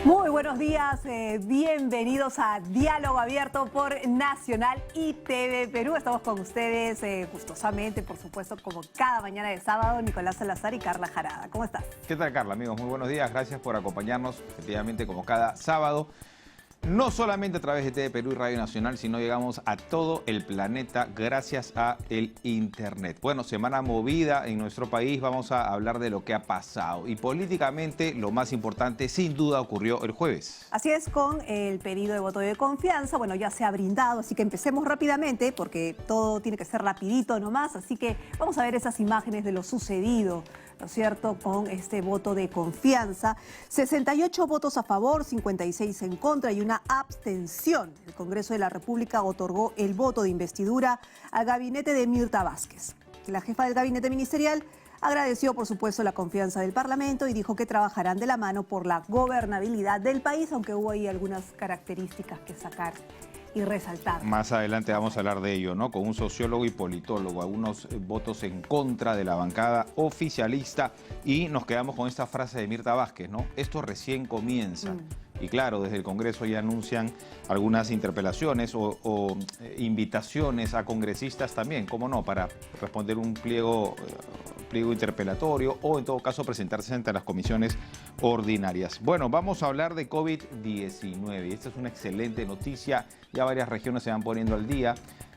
Muy buenos días, bienvenidos a Diálogo Abierto por Nacional y TV Perú. Estamos con ustedes gustosamente, por supuesto, como cada mañana de sábado, Nicolás Salazar y Carla Jarada. ¿Cómo estás? ¿Qué tal, Carla? Amigos, muy buenos días. Gracias por acompañarnos, efectivamente, como cada sábado. No solamente a través de TV Perú y Radio Nacional, sino llegamos a todo el planeta gracias a el Internet. Bueno, semana movida en nuestro país, vamos a hablar de lo que ha pasado. Y políticamente, lo más importante, sin duda, ocurrió el jueves. Así es, con el pedido de voto de confianza, bueno, ya se ha brindado, así que empecemos rápidamente, porque todo tiene que ser rapidito nomás, así que vamos a ver esas imágenes de lo sucedido, ¿no es cierto?, con este voto de confianza. 68 votos a favor, 56 en contra y una abstención. El Congreso de la República otorgó el voto de investidura al gabinete de Mirta Vázquez. La jefa del gabinete ministerial agradeció, por supuesto, la confianza del Parlamento y dijo que trabajarán de la mano por la gobernabilidad del país, aunque hubo ahí algunas características que sacar y resaltar. Más adelante vamos a hablar de ello, ¿no? Con un sociólogo y politólogo, algunos votos en contra de la bancada oficialista, y nos quedamos con esta frase de Mirta Vázquez, ¿no? Esto recién comienza. Y claro, desde el Congreso ya anuncian algunas interpelaciones o invitaciones a congresistas también, ¿cómo no?, para responder un pliego interpelatorio o en todo caso presentarse ante las comisiones ordinarias. Bueno, vamos a hablar de COVID-19 y esta es una excelente noticia. Ya varias regiones se van poniendo al día.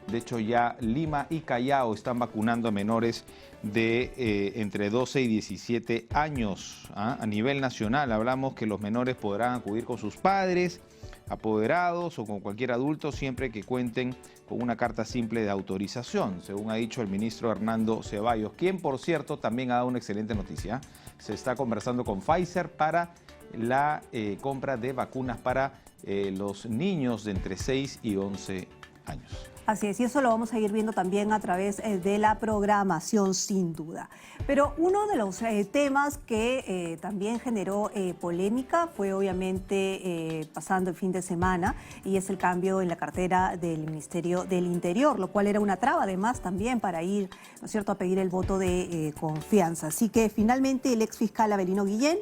De hecho, ya Lima y Callao están vacunando a menores de entre 12 y 17 años. A nivel nacional hablamos que los menores podrán acudir con sus padres, apoderados o con cualquier adulto siempre que cuenten con una carta simple de autorización, según ha dicho el ministro Hernando Ceballos, quien, por cierto, también ha dado una excelente noticia. Se está conversando con Pfizer para la compra de vacunas para los niños de entre 6 y 11 años. Así es, y eso lo vamos a ir viendo también a través de la programación, sin duda. Pero uno de los temas que también generó polémica fue obviamente pasando el fin de semana, y es el cambio en la cartera del Ministerio del Interior, lo cual era una traba además también para ir, ¿no es cierto?, a pedir el voto de confianza. Así que finalmente el exfiscal Avelino Guillén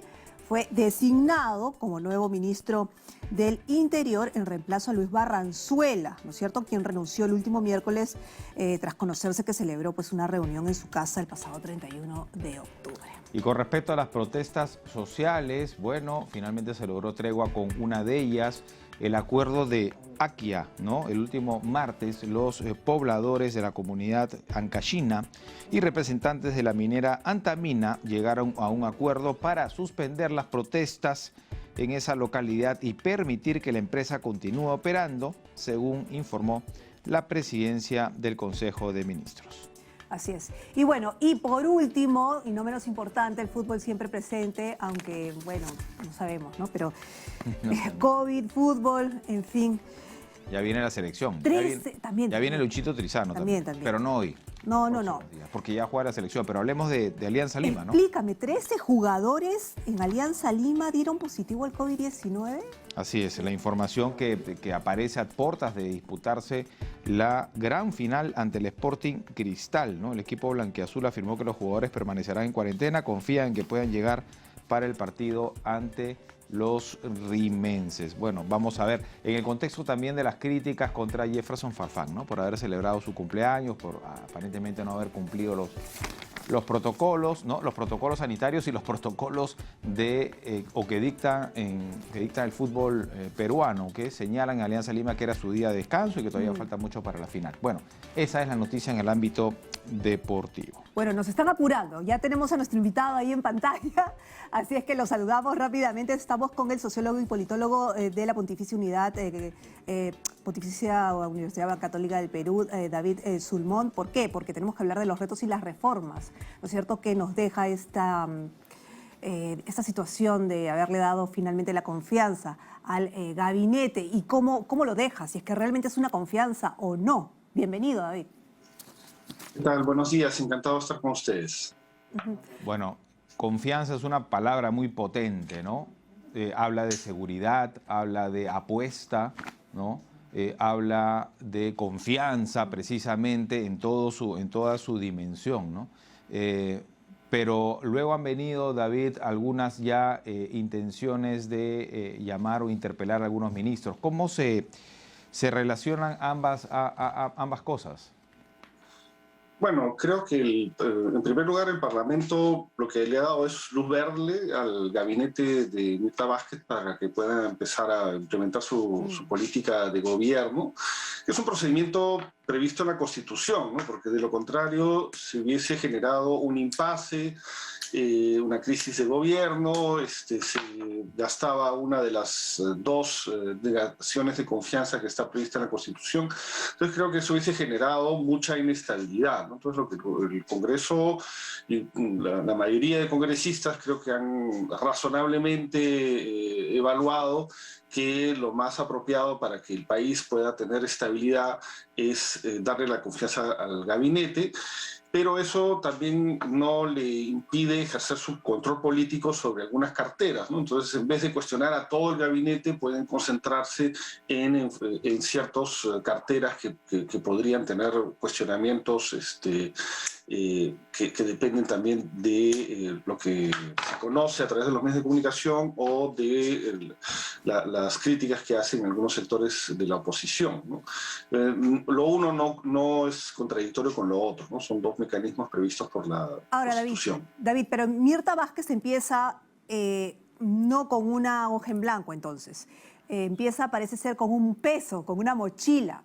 fue designado como nuevo ministro del Interior en reemplazo a Luis Barranzuela, ¿no es cierto?, quien renunció el último miércoles tras conocerse que celebró pues una reunión en su casa el pasado 31 de octubre. Y con respecto a las protestas sociales, bueno, finalmente se logró tregua con una de ellas, el acuerdo de Akia, ¿no? El último martes, los pobladores de la comunidad ancashina y representantes de la minera Antamina llegaron a un acuerdo para suspender las protestas en esa localidad y permitir que la empresa continúe operando, según informó la presidencia del Consejo de Ministros. Así es. Y bueno, y por último, y no menos importante, el fútbol siempre presente, aunque, bueno, no sabemos, ¿no? Pero COVID, fútbol, en fin. Ya viene la selección. Ya viene Luchito Trizano también. Pero no hoy. No. Porque ya juega la selección. Pero hablemos de Alianza Lima, ¿no? Explícame, 13 jugadores en Alianza Lima dieron positivo al COVID-19. Así es, la información que aparece a puertas de disputarse la gran final ante el Sporting Cristal, ¿no? El equipo blanquiazul afirmó que los jugadores permanecerán en cuarentena, confía en que puedan llegar para el partido ante los rimenses. Bueno, vamos a ver, en el contexto también de las críticas contra Jefferson Farfán, ¿no?, por haber celebrado su cumpleaños, por aparentemente no haber cumplido los protocolos, ¿no?, los protocolos sanitarios y los protocolos que dicta el fútbol peruano, que señalan en Alianza Lima que era su día de descanso y que todavía falta mucho para la final. Bueno, esa es la noticia en el ámbito deportivo. Bueno, nos están apurando, ya tenemos a nuestro invitado ahí en pantalla, así es que lo saludamos rápidamente. Estamos con el sociólogo y politólogo de la Pontificia Universidad Católica del Perú, David Sulmón. ¿Por qué? Porque tenemos que hablar de los retos y las reformas, ¿no es cierto?, que nos deja esta situación de haberle dado finalmente la confianza al gabinete y cómo lo deja, si es que realmente es una confianza o no. Bienvenido, David. ¿Qué tal? Buenos días, encantado de estar con ustedes. Bueno, confianza es una palabra muy potente, ¿no? Habla de seguridad, habla de apuesta, ¿no? habla de confianza precisamente en toda su dimensión, ¿no? Pero luego han venido, David, algunas ya intenciones de llamar o interpelar a algunos ministros. ¿Cómo se relacionan ambas cosas? Bueno, creo que en primer lugar el Parlamento lo que le ha dado es luz verde al gabinete de Mirta Vázquez para que pueda empezar a implementar su política de gobierno, que es un procedimiento previsto en la Constitución, ¿no? Porque de lo contrario se hubiese generado un impasse, una crisis de gobierno, se gastaba una de las dos delegaciones de confianza que está prevista en la Constitución. Entonces creo que eso hubiese generado mucha inestabilidad, ¿no? Entonces lo que el Congreso y la mayoría de congresistas creo que han razonablemente evaluado que lo más apropiado para que el país pueda tener estabilidad es darle la confianza al gabinete, pero eso también no le impide ejercer su control político sobre algunas carteras, ¿no? Entonces, en vez de cuestionar a todo el gabinete, pueden concentrarse en ciertas carteras que podrían tener cuestionamientos que dependen también de lo que se conoce a través de los medios de comunicación o de las críticas que hacen algunos sectores de la oposición, ¿no? Lo uno no es contradictorio con lo otro, ¿no? Son dos mecanismos previstos por la Constitución. David, pero Mirta Vázquez empieza no con una hoja en blanco, entonces. Empieza, parece ser, con un peso, con una mochila.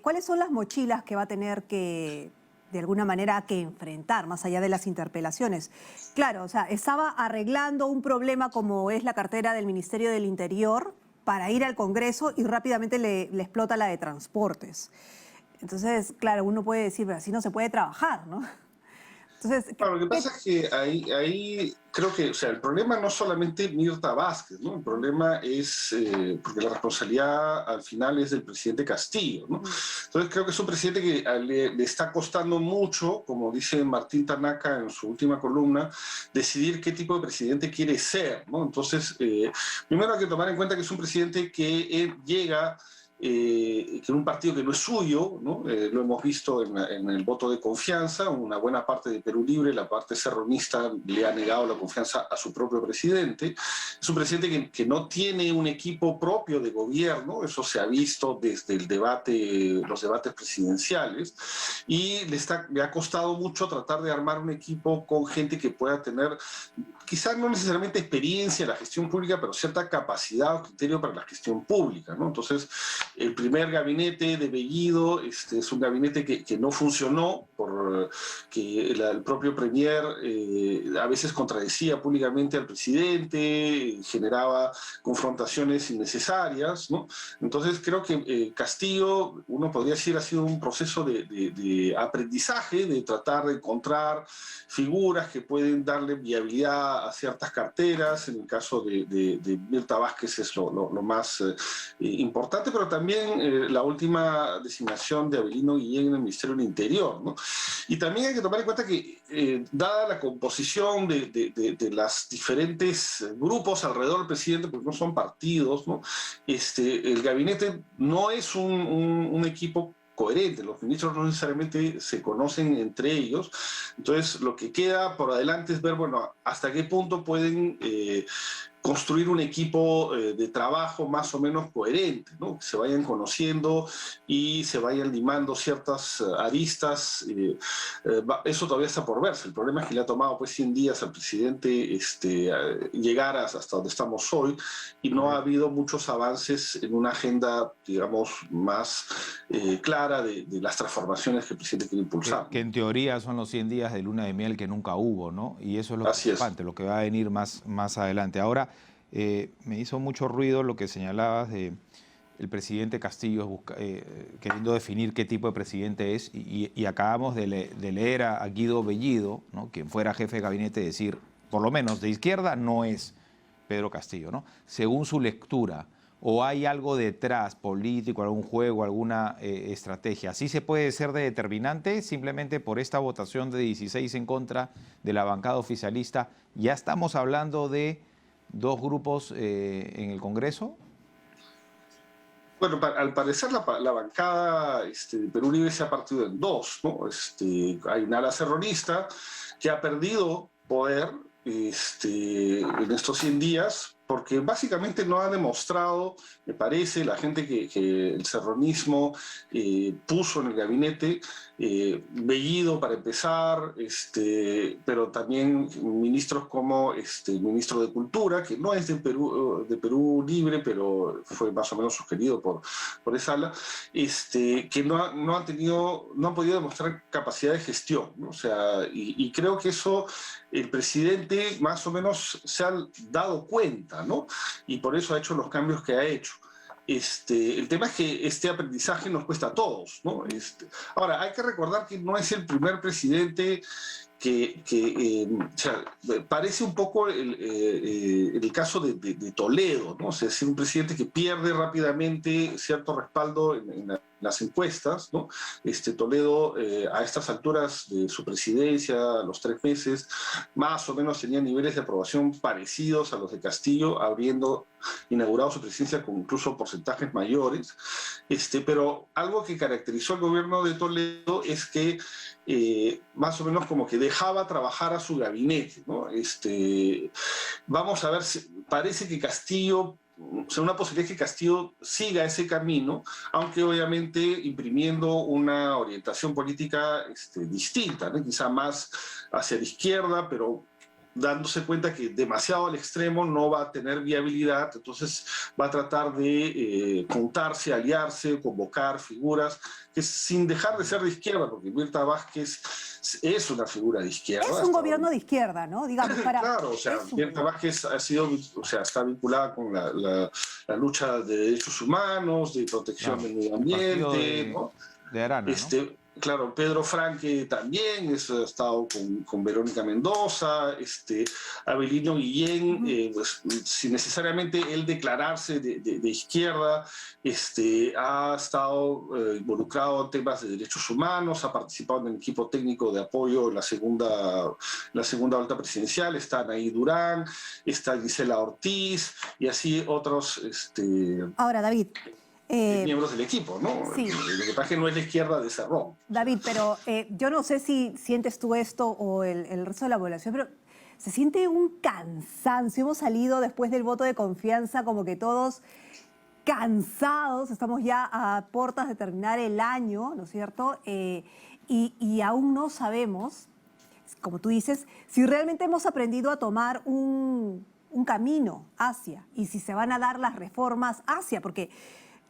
¿Cuáles son las mochilas que va a tener que, de alguna manera, que enfrentar, más allá de las interpelaciones? Claro, o sea, estaba arreglando un problema como es la cartera del Ministerio del Interior para ir al Congreso y rápidamente le explota la de Transportes. Entonces, claro, uno puede decir, pero así no se puede trabajar, ¿no? Entonces, claro, lo que pasa es que ahí creo que, o sea, el problema no es solamente Mirta Vázquez, ¿no? El problema es, porque la responsabilidad al final es del presidente Castillo, ¿no? Entonces creo que es un presidente que le está costando mucho, como dice Martín Tanaka en su última columna, decidir qué tipo de presidente quiere ser, ¿no? Entonces, primero hay que tomar en cuenta que es un presidente que llega que en un partido que no es suyo, ¿no? Lo hemos visto en el voto de confianza, una buena parte de Perú Libre, la parte serronista, le ha negado la confianza a su propio presidente. Es un presidente que no tiene un equipo propio de gobierno, eso se ha visto desde los debates presidenciales, y le ha costado mucho tratar de armar un equipo con gente que pueda tener, quizás no necesariamente experiencia en la gestión pública, pero cierta capacidad o criterio para la gestión pública, ¿no? Entonces, el primer gabinete de Bellido es un gabinete que no funcionó porque el propio premier a veces contradecía públicamente al presidente, generaba confrontaciones innecesarias, ¿no? Entonces creo que Castillo, uno podría decir, ha sido un proceso de aprendizaje, de tratar de encontrar figuras que pueden darle viabilidad a ciertas carteras. En el caso de Mirta Vázquez es lo más importante, pero también la última designación de Avelino Guillén en el Ministerio del Interior, ¿no? Y también hay que tomar en cuenta que, dada la composición de los diferentes grupos alrededor del presidente, porque no son partidos, ¿no? El gabinete no es un equipo coherente, los ministros no necesariamente se conocen entre ellos, entonces lo que queda por adelante es ver, bueno, hasta qué punto pueden construir un equipo de trabajo más o menos coherente, ¿no? Que se vayan conociendo y se vayan limando ciertas aristas. Eso todavía está por verse. El problema es que le ha tomado pues 100 días al presidente llegar hasta donde estamos hoy, y no ha habido muchos avances en una agenda, digamos, más clara de las transformaciones que el presidente quiere impulsar. Que en teoría son los 100 días de luna de miel que nunca hubo, ¿no? Y eso es lo preocupante, lo que va a venir más adelante. Ahora, me hizo mucho ruido lo que señalabas de el presidente Castillo queriendo definir qué tipo de presidente es, y acabamos de leer a Guido Bellido, ¿no? Quien fuera jefe de gabinete, decir, por lo menos de izquierda no es Pedro Castillo, ¿no? Según su lectura, ¿o hay algo detrás político, algún juego, alguna estrategia? ¿Sí se puede ser de determinante simplemente por esta votación de 16 en contra de la bancada oficialista? ¿Ya estamos hablando de dos grupos en el Congreso? Bueno, al parecer la bancada de Perú Libre se ha partido en dos, ¿no? Hay un ala serronista que ha perdido poder en estos 100 días porque básicamente no ha demostrado, me parece, la gente que el serronismo puso en el gabinete, Bellido para empezar, pero también ministros como el ministro de Cultura, que no es de Perú Libre, pero fue más o menos sugerido por esa ala, que no han podido demostrar capacidad de gestión, ¿no? O sea, y creo que eso el presidente más o menos se ha dado cuenta, ¿no? Y por eso ha hecho los cambios que ha hecho. El tema es que este aprendizaje nos cuesta a todos, ¿no? Ahora, hay que recordar que no es el primer presidente o sea, parece un poco el caso de Toledo, ¿no? O sea, es un presidente que pierde rápidamente cierto respaldo en las encuestas, ¿no? Toledo, a estas alturas de su presidencia, a los 3 meses, más o menos tenía niveles de aprobación parecidos a los de Castillo, habiendo inaugurado su presidencia con incluso porcentajes mayores. Pero algo que caracterizó al gobierno de Toledo es que más o menos como que dejaba trabajar a su gabinete, ¿no? Vamos a ver, parece que Castillo, o sea, una posibilidad es que Castillo siga ese camino, aunque obviamente imprimiendo una orientación política distinta, ¿no? Quizá más hacia la izquierda, pero dándose cuenta que demasiado al extremo no va a tener viabilidad, entonces va a tratar de juntarse, aliarse, convocar figuras, que sin dejar de ser de izquierda, porque Mirta Vázquez es una figura de izquierda. Es un gobierno de izquierda, ¿no? Digamos, claro, o sea, Mirta Vázquez está vinculada con la lucha de derechos humanos, de protección del medio ambiente, ¿no? De Arana, ¿no? Claro, Pedro Franque también ha estado con Verónica Mendoza, Avelino Guillén, pues, sin necesariamente él declararse de izquierda, ha estado involucrado en temas de derechos humanos, ha participado en el equipo técnico de apoyo en la segunda vuelta presidencial, está Anaí Durán, está Gisela Ortiz y así otros Ahora, David, miembros del equipo, ¿no? Sí. Lo que pasa es que no es la izquierda de Cerrón. David, pero yo no sé si sientes tú esto o el resto de la población, pero se siente un cansancio. Hemos salido después del voto de confianza como que todos cansados, estamos ya a puertas de terminar el año, ¿no es cierto? Y aún no sabemos, como tú dices, si realmente hemos aprendido a tomar un camino hacia y si se van a dar las reformas hacia, porque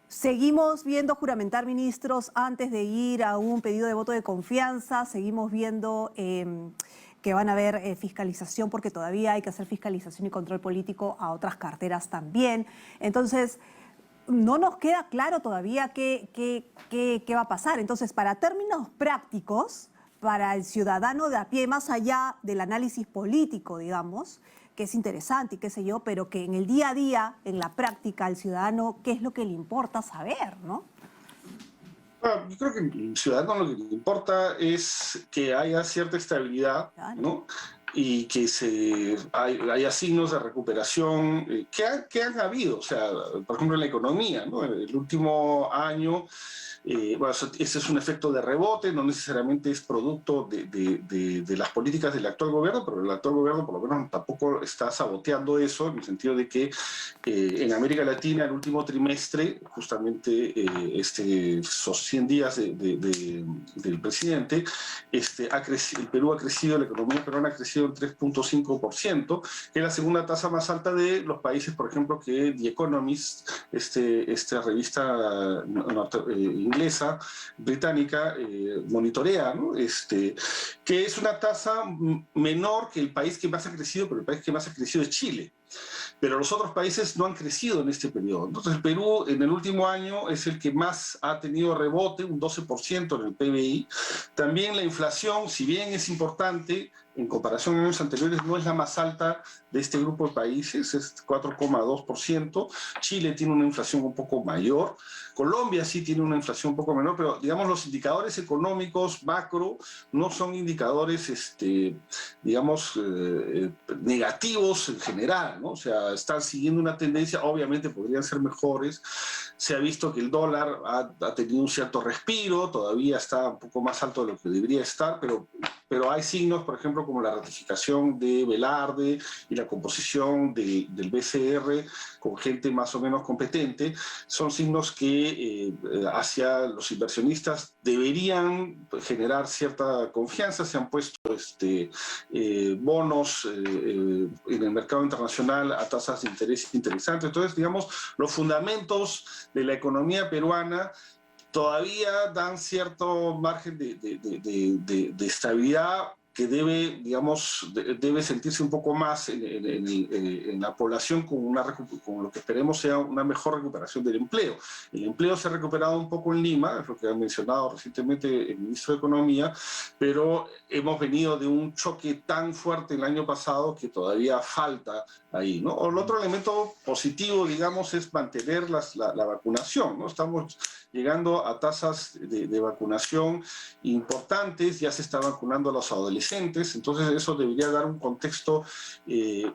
seguimos viendo juramentar ministros antes de ir a un pedido de voto de confianza, seguimos viendo que van a haber fiscalización porque todavía hay que hacer fiscalización y control político a otras carteras también. Entonces, no nos queda claro todavía qué va a pasar. Entonces, para términos prácticos, para el ciudadano de a pie, más allá del análisis político, digamos, que es interesante y qué sé yo, pero que en el día a día, en la práctica, al ciudadano, ¿qué es lo que le importa saber, no? Bueno, yo creo que al ciudadano lo que le importa es que haya cierta estabilidad, Claro. ¿no? Y que haya signos de recuperación que han habido, o sea, por ejemplo, en la economía, ¿no? El último año, bueno, ese es un efecto de rebote, no necesariamente es producto de las políticas del actual gobierno, pero el actual gobierno por lo menos tampoco está saboteando eso, en el sentido de que en América Latina el último trimestre, justamente esos 100 días del presidente, el Perú ha crecido, la economía peruana ha crecido en 3.5%, que es la segunda tasa más alta de los países, por ejemplo, que The Economist, esta revista inglesa, británica, monitorea, ¿no? Que es una tasa menor que el país que más ha crecido, pero el país que más ha crecido es Chile. Pero los otros países no han crecido en este periodo. Entonces el Perú en el último año es el que más ha tenido rebote, un 12% en el PBI. También la inflación, si bien es importante, en comparación a años anteriores no es la más alta de este grupo de países, es 4,2%. Chile tiene una inflación un poco mayor. Colombia sí tiene una inflación un poco menor, pero digamos los indicadores económicos macro no son indicadores, digamos, negativos en general, ¿no? O sea, están siguiendo una tendencia, obviamente podrían ser mejores. Se ha visto que el dólar ha tenido un cierto respiro, todavía está un poco más alto de lo que debería estar, pero hay signos, por ejemplo, como la ratificación de Velarde y la composición del BCR con gente más o menos competente, son signos que hacia los inversionistas deberían generar cierta confianza. Se han puesto bonos en el mercado internacional a tasas de interés interesantes. Entonces, digamos, los fundamentos de la economía peruana todavía dan cierto margen de estabilidad que debe, digamos, debe sentirse un poco más en la población con lo que esperemos sea una mejor recuperación del empleo. El empleo se ha recuperado un poco en Lima, es lo que ha mencionado recientemente el ministro de Economía, pero hemos venido de un choque tan fuerte el año pasado que todavía falta ahí, ¿no? El otro elemento positivo, digamos, es mantener la vacunación, ¿no? Estamos llegando a tasas de vacunación importantes, ya se está vacunando a los adolescentes, entonces eso debería dar un contexto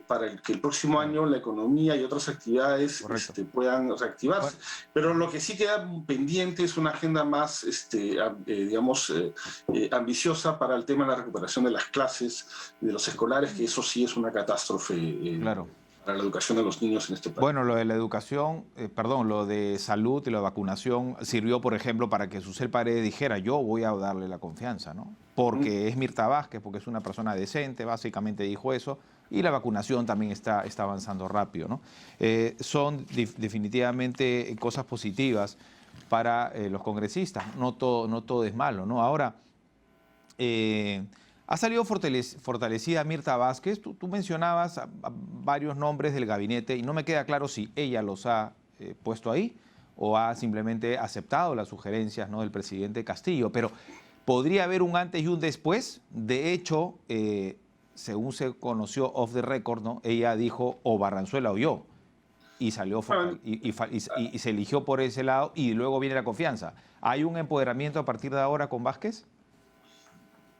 para que el próximo año la economía y otras actividades puedan reactivarse. Bueno. Pero lo que sí queda pendiente es una agenda más, digamos, ambiciosa para el tema de la recuperación de las clases, de los escolares, que eso sí es una catástrofe. Claro. Para la educación de los niños en este país. Bueno, lo de la educación, lo de salud y la vacunación sirvió, por ejemplo, para que Susel Paredes dijera, yo voy a darle la confianza, ¿no? Porque es Mirta Vázquez, porque es una persona decente, básicamente dijo eso, y la vacunación también está avanzando rápido, ¿no? Son definitivamente cosas positivas para los congresistas, no todo es malo, ¿no? Ahora, ha salido fortalecida Mirta Vázquez. Tú mencionabas a varios nombres del gabinete y no me queda claro si ella los ha puesto ahí o ha simplemente aceptado las sugerencias, ¿no?, del presidente Castillo. Pero podría haber un antes y un después. De hecho, según se conoció off the record, ¿no?, ella dijo o Barranzuela o yo. Y salió y se eligió por ese lado y luego viene la confianza. ¿Hay un empoderamiento a partir de ahora con Vázquez?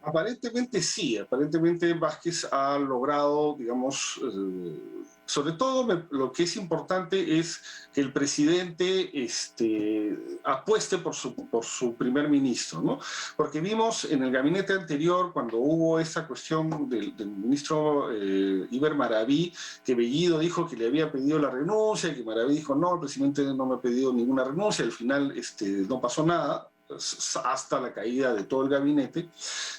Aparentemente sí, aparentemente Vázquez ha logrado, digamos, sobre todo lo que es importante es que el presidente apueste por su primer ministro, ¿no? Porque vimos en el gabinete anterior, cuando hubo esa cuestión del ministro Iber Maraví, que Bellido dijo que le había pedido la renuncia, que Maraví dijo, no, el presidente no me ha pedido ninguna renuncia, al final no pasó nada, hasta la caída de todo el gabinete.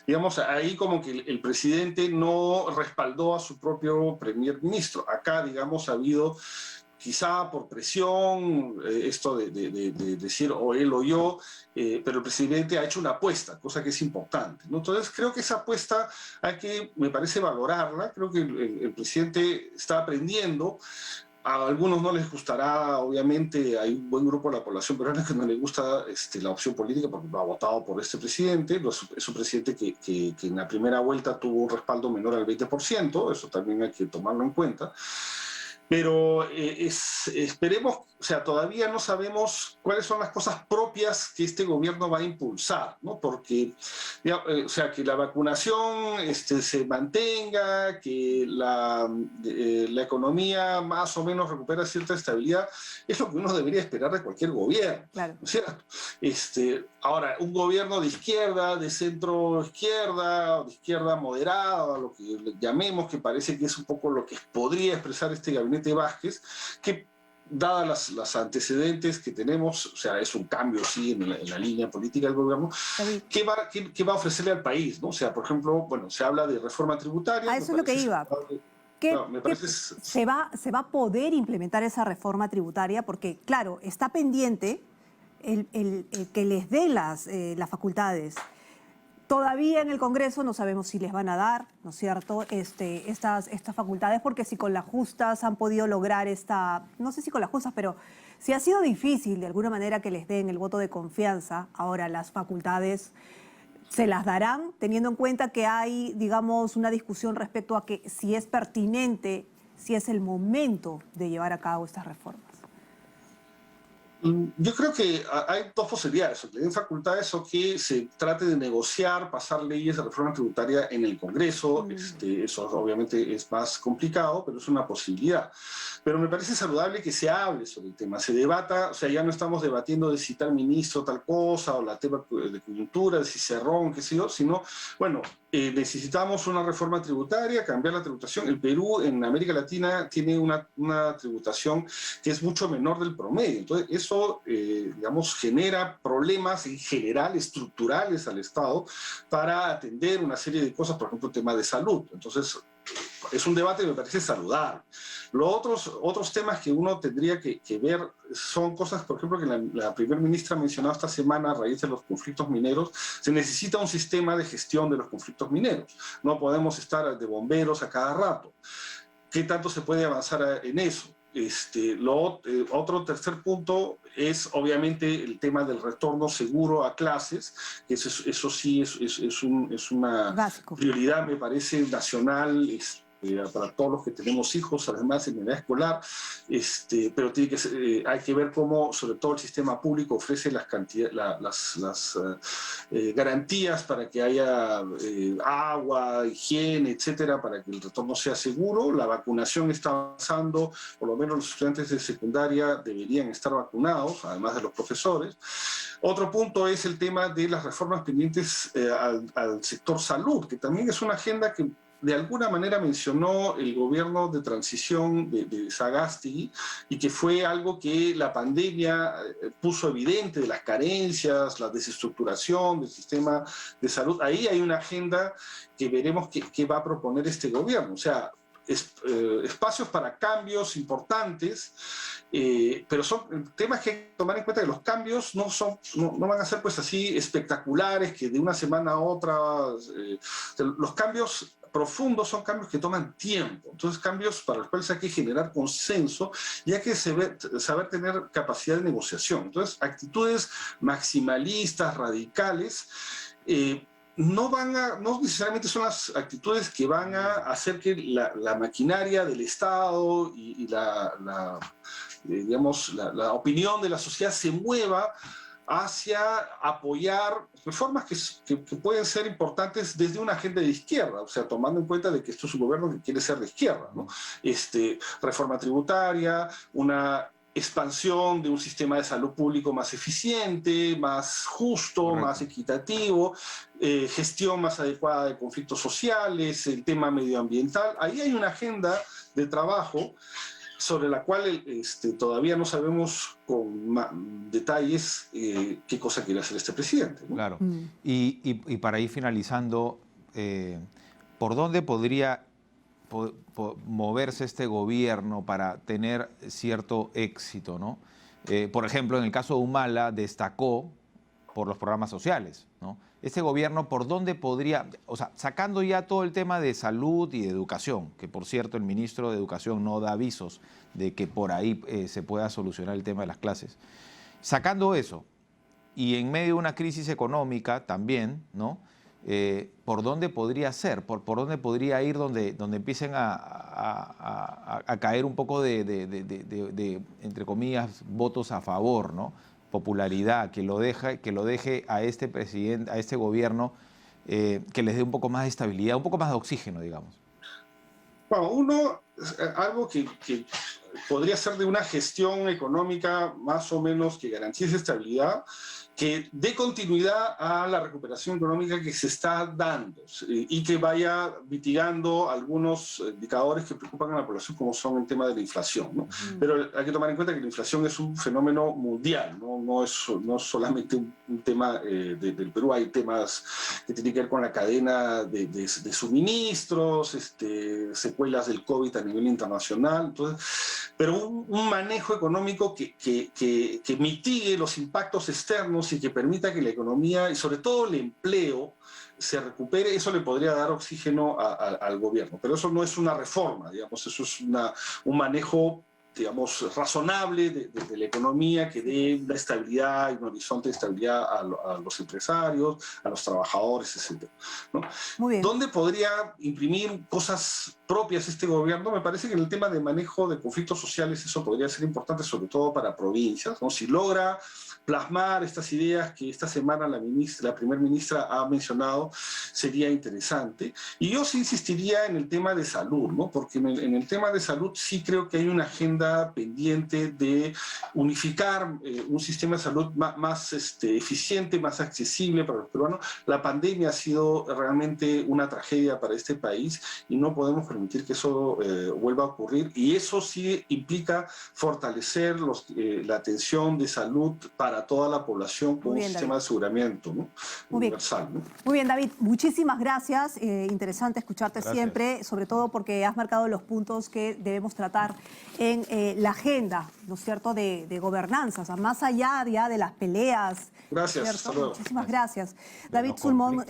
Digamos, ahí como que el presidente no respaldó a su propio primer ministro. Acá, digamos, ha habido, quizá por presión, esto de decir o él o yo, pero el presidente ha hecho una apuesta, cosa que es importante, ¿no? Entonces, creo que esa apuesta hay que, me parece, valorarla. Creo que el presidente está aprendiendo. A algunos no les gustará, obviamente, hay un buen grupo de la población peruana que no le gusta la opción política porque no ha votado por este presidente. Es un presidente que en la primera vuelta tuvo un respaldo menor al 20%, eso también hay que tomarlo en cuenta. Pero esperemos, o sea, todavía no sabemos cuáles son las cosas propias que este gobierno va a impulsar, ¿no? Porque, o sea, que la vacunación se mantenga, que la economía más o menos recupera cierta estabilidad, es lo que uno debería esperar de cualquier gobierno, claro, ¿no es cierto? Ahora, un gobierno de izquierda, de centro izquierda, o de izquierda moderada, lo que llamemos, que parece que es un poco lo que podría expresar este gabinete Vázquez, que dadas las antecedentes que tenemos, o sea, es un cambio, sí, en la línea política del gobierno, ¿qué va a ofrecerle al país, ¿no? O sea, por ejemplo, bueno, se habla de reforma tributaria. Eso es lo que iba. ¿Se va a poder implementar esa reforma tributaria? Porque, claro, está pendiente el que les dé las facultades. Todavía en el Congreso no sabemos si les van a dar, ¿no es cierto?, estas facultades, porque si con las justas han podido lograr no sé si con las justas, pero si ha sido difícil de alguna manera que les den el voto de confianza, ahora las facultades se las darán, teniendo en cuenta que hay, digamos, una discusión respecto a que si es pertinente, si es el momento de llevar a cabo estas reformas. Yo creo que hay dos posibilidades, o que le den facultades o que se trate de negociar, pasar leyes de reforma tributaria en el Congreso. Eso obviamente es más complicado, pero es una posibilidad. Pero me parece saludable que se hable sobre el tema, se debata, o sea, ya no estamos debatiendo de si tal ministro tal cosa, o la tema de coyuntura, de si Cerrón, qué sé yo, sino, bueno, necesitamos una reforma tributaria, cambiar la tributación. El Perú en América Latina tiene una tributación que es mucho menor del promedio. Entonces, eso, digamos, genera problemas en general estructurales al Estado para atender una serie de cosas, por ejemplo, el tema de salud. Entonces, es un debate que me parece saludable. Otros temas que uno tendría que ver son cosas, por ejemplo, que la primera ministra ha mencionado esta semana a raíz de los conflictos mineros. Se necesita un sistema de gestión de los conflictos mineros. No podemos estar de bomberos a cada rato. ¿Qué tanto se puede avanzar en eso? Otro tercer punto es obviamente el tema del retorno seguro a clases, que eso sí es una Básico. prioridad, me parece, nacional, para todos los que tenemos hijos, además en edad escolar, pero tiene que ser, hay que ver cómo, sobre todo el sistema público, ofrece las garantías para que haya agua, higiene, etcétera, para que el retorno sea seguro. La vacunación está avanzando, por lo menos los estudiantes de secundaria deberían estar vacunados, además de los profesores. Otro punto es el tema de las reformas pendientes al sector salud, que también es una agenda que de alguna manera mencionó el gobierno de transición de Sagasti, y que fue algo que la pandemia puso evidente, de las carencias, la desestructuración del sistema de salud. Ahí hay una agenda que veremos qué va a proponer este gobierno. O sea, espacios para cambios importantes, pero son temas que hay que tomar en cuenta, que los cambios no van a ser pues así espectaculares, que de una semana a otra, los cambios profundos son cambios que toman tiempo. Entonces, cambios para los cuales hay que generar consenso y hay que saber tener capacidad de negociación. Entonces, actitudes maximalistas, radicales, no necesariamente son las actitudes que van a hacer que la maquinaria del Estado y la opinión de la sociedad se mueva hacia apoyar reformas que pueden ser importantes desde una agenda de izquierda, o sea, tomando en cuenta de que esto es un gobierno que quiere ser de izquierda, ¿no? Reforma tributaria, una expansión de un sistema de salud público más eficiente, más justo, correcto, más equitativo, gestión más adecuada de conflictos sociales, el tema medioambiental. Ahí hay una agenda de trabajo sobre la cual todavía no sabemos con detalles qué cosa quiere hacer este presidente, ¿no? Claro. Y para ir finalizando, ¿por dónde podría moverse este gobierno para tener cierto éxito, ¿no? Por ejemplo, en el caso de Humala destacó por los programas sociales, ¿no? Este gobierno, ¿por dónde podría, o sea, sacando ya todo el tema de salud y de educación, que por cierto el ministro de Educación no da avisos de que por ahí se pueda solucionar el tema de las clases, sacando eso y en medio de una crisis económica también, ¿no? ¿Por dónde podría ser? ¿Por dónde podría ir donde empiecen a caer un poco de, entre comillas, votos a favor, ¿no? Popularidad, que lo deje a este presidente, a este gobierno, que les dé un poco más de estabilidad, un poco más de oxígeno, digamos? Bueno, algo que podría ser de una gestión económica más o menos que garantice estabilidad, que dé continuidad a la recuperación económica que se está dando y que vaya mitigando algunos indicadores que preocupan a la población, como son el tema de la inflación, ¿no? Pero hay que tomar en cuenta que la inflación es un fenómeno mundial, no es solamente un tema del Perú. Hay temas que tienen que ver con la cadena de suministros, secuelas del COVID a nivel internacional. Entonces, pero un manejo económico que mitigue los impactos externos y que permita que la economía y sobre todo el empleo se recupere, eso le podría dar oxígeno al gobierno. Pero eso no es una reforma, digamos, eso es un manejo digamos, razonable de la economía, que dé una estabilidad y un horizonte de estabilidad a los empresarios, a los trabajadores, etc., ¿no? Muy bien. ¿Dónde podría imprimir cosas propias este gobierno? Me parece que en el tema de manejo de conflictos sociales eso podría ser importante, sobre todo para provincias, ¿no? Si logra plasmar estas ideas que esta semana la primer ministra ha mencionado, sería interesante. Y yo sí insistiría en el tema de salud, ¿no? Porque en el tema de salud sí creo que hay una agenda pendiente de unificar un sistema de salud más eficiente, más accesible para los peruanos. La pandemia ha sido realmente una tragedia para este país y no podemos permitir que eso vuelva a ocurrir. Y eso sí implica fortalecer la atención de salud para toda la población con un sistema de aseguramiento, ¿no? Universal, ¿no? Muy bien, David, muchísimas gracias. Interesante escucharte siempre, sobre todo porque has marcado los puntos que debemos tratar en la agenda, ¿no es cierto?, de gobernanza, o sea, más allá ya de las peleas. Gracias, hasta luego. Muchísimas gracias. David Sulmón,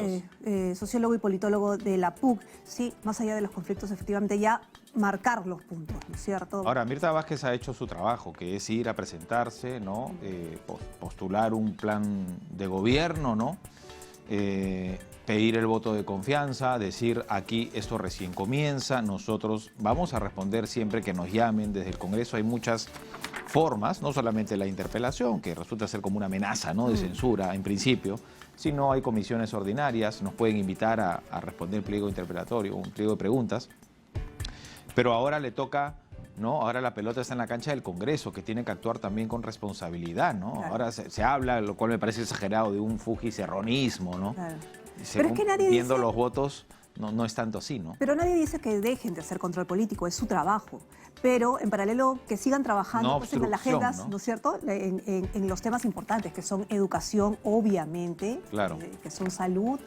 sociólogo y politólogo de la PUC, sí, más allá de los conflictos, efectivamente ya marcar los puntos, ¿no es cierto? Ahora, Mirta Vázquez ha hecho su trabajo, que es ir a presentarse, ¿no? Postular un plan de gobierno, ¿no? Pedir el voto de confianza, decir aquí esto recién comienza, nosotros vamos a responder siempre que nos llamen desde el Congreso. Hay muchas formas, no solamente la interpelación, que resulta ser como una amenaza, ¿no?, de censura en principio, sino hay comisiones ordinarias, nos pueden invitar a responder pliego interpelatorio, un pliego de preguntas. Pero ahora le toca, ¿no? Ahora la pelota está en la cancha del Congreso, que tiene que actuar también con responsabilidad, ¿no? Claro. Ahora se habla, lo cual me parece exagerado, de un fujicerronismo, ¿no? Claro. Pero es que nadie viendo dice... los votos, no es tanto así, ¿no? Pero nadie dice que dejen de hacer control político, es su trabajo. Pero en paralelo que sigan trabajando pues, en las agendas, ¿no es cierto?, en los temas importantes, que son educación, obviamente, claro, que son salud.